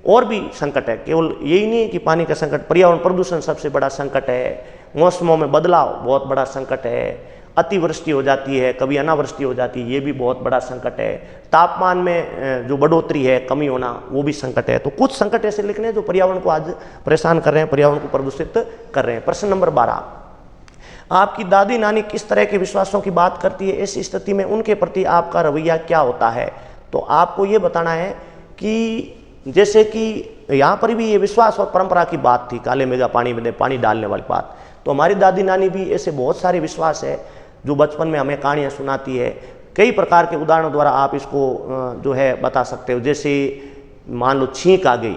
और भी संकट है। केवल यही नहीं है कि पानी का संकट, पर्यावरण प्रदूषण सबसे बड़ा संकट है, मौसमों में बदलाव बहुत बड़ा संकट है, अतिवृष्टि हो जाती है, कभी अनावृष्टि हो जाती है, ये भी बहुत बड़ा संकट है, तापमान में जो बढ़ोतरी है, कमी होना, वो भी संकट है। तो कुछ संकट ऐसे लिखने हैं जो पर्यावरण को आज परेशान कर रहे हैं, पर्यावरण को प्रदूषित कर रहे हैं। प्रश्न नंबर 12, आपकी दादी नानी किस तरह के विश्वासों की बात करती है, ऐसी स्थिति में उनके प्रति आपका रवैया क्या होता है। तो आपको ये बताना है कि जैसे कि यहाँ पर भी ये विश्वास और परंपरा की बात थी, काले मेघा पानी में पानी डालने वाली बात। तो हमारी दादी नानी भी ऐसे बहुत सारे विश्वास है जो बचपन में हमें कहानियाँ सुनाती है। कई प्रकार के उदाहरणों द्वारा आप इसको जो है बता सकते हो। जैसे मान लो छींक आ गई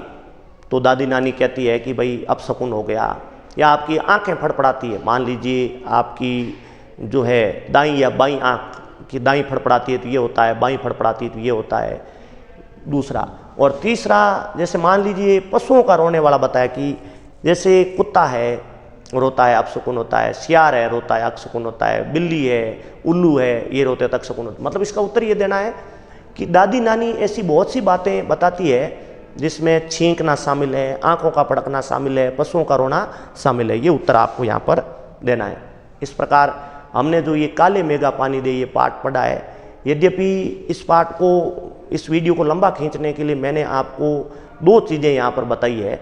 तो दादी नानी कहती है कि भाई अपशकुन हो गया, या आपकी आंखें फड़फड़ाती है, मान लीजिए आपकी जो है दाईं या बाईं आंख की दाईं फड़फड़ाती है तो ये होता है, बाईं फड़फड़ाती है तो ये होता है, दूसरा। और तीसरा, जैसे मान लीजिए पशुओं का रोने वाला बताया कि जैसे कुत्ता है रोता है अपशकुन होता है, सियार है रोता है अपशकुन होता है, बिल्ली है, उल्लू है ये रोते हैं तो अपशकुन होता है। मतलब इसका उत्तर ये देना है कि दादी नानी ऐसी बहुत सी बातें बताती है जिसमें छींकना शामिल है, आंखों का फड़कना शामिल है, पशुओं का रोना शामिल है। ये उत्तर आपको यहाँ पर देना है। इस प्रकार हमने जो ये काले मेघा पानी दे ये पाठ पढ़ा है। यद्यपि इस पाठ को, इस वीडियो को लंबा खींचने के लिए मैंने आपको दो चीज़ें यहाँ पर बताई है,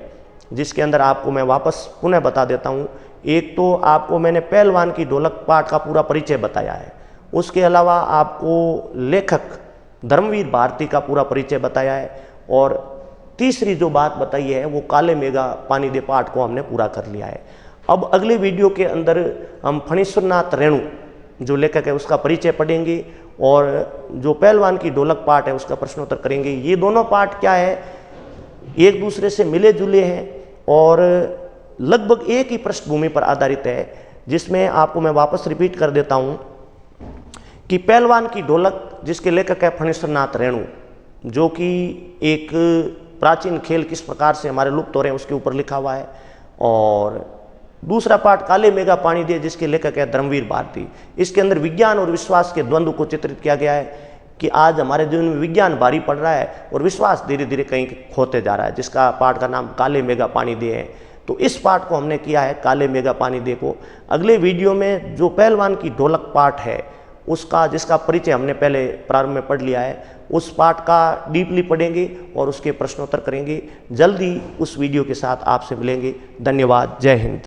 जिसके अंदर आपको मैं वापस पुनः बता देता हूँ। एक तो आपको मैंने पहलवान की ढोलक पाठ का पूरा परिचय बताया है, उसके अलावा आपको लेखक धर्मवीर भारती का पूरा परिचय बताया है, और तीसरी जो बात बताई है वो काले मेघा पानी दे पाठ को हमने पूरा कर लिया है। अब अगले वीडियो के अंदर हम फणीश्वरनाथ रेणु जो लेखक है उसका परिचय पढ़ेंगे, और जो पहलवान की ढोलक पाठ है उसका प्रश्नोत्तर करेंगे। ये दोनों पाठ क्या है, एक दूसरे से मिले जुले हैं और लगभग एक ही पृष्ठभूमि पर आधारित है, जिसमें आपको मैं वापस रिपीट कर देता हूँ कि पहलवान की ढोलक जिसके लेखक है फणीश्वरनाथ रेणु, जो कि एक प्राचीन खेल किस प्रकार से हमारे लुप्त हो रहे हैं उसके ऊपर लिखा हुआ है, और दूसरा पाठ काले मेघा पानी दे जिसके लेखक है धर्मवीर भारती। इसके अंदर विज्ञान और विश्वास के द्वंद्व को चित्रित किया गया है कि आज हमारे जीवन में विज्ञान भारी पड़ रहा है और विश्वास धीरे धीरे कहीं खोते जा रहा है, जिसका पाठ का नाम काले मेघा पानी दे है। तो इस पाठ को हमने किया है काले मेघा पानी दे को। अगले वीडियो में जो पहलवान की ढोलक पाठ है उसका, जिसका परिचय हमने पहले प्रारंभ में पढ़ लिया है, उस पाठ का डीपली पढ़ेंगे और उसके प्रश्नोत्तर करेंगे। जल्दी उस वीडियो के साथ आपसे मिलेंगे। धन्यवाद। जय हिंद।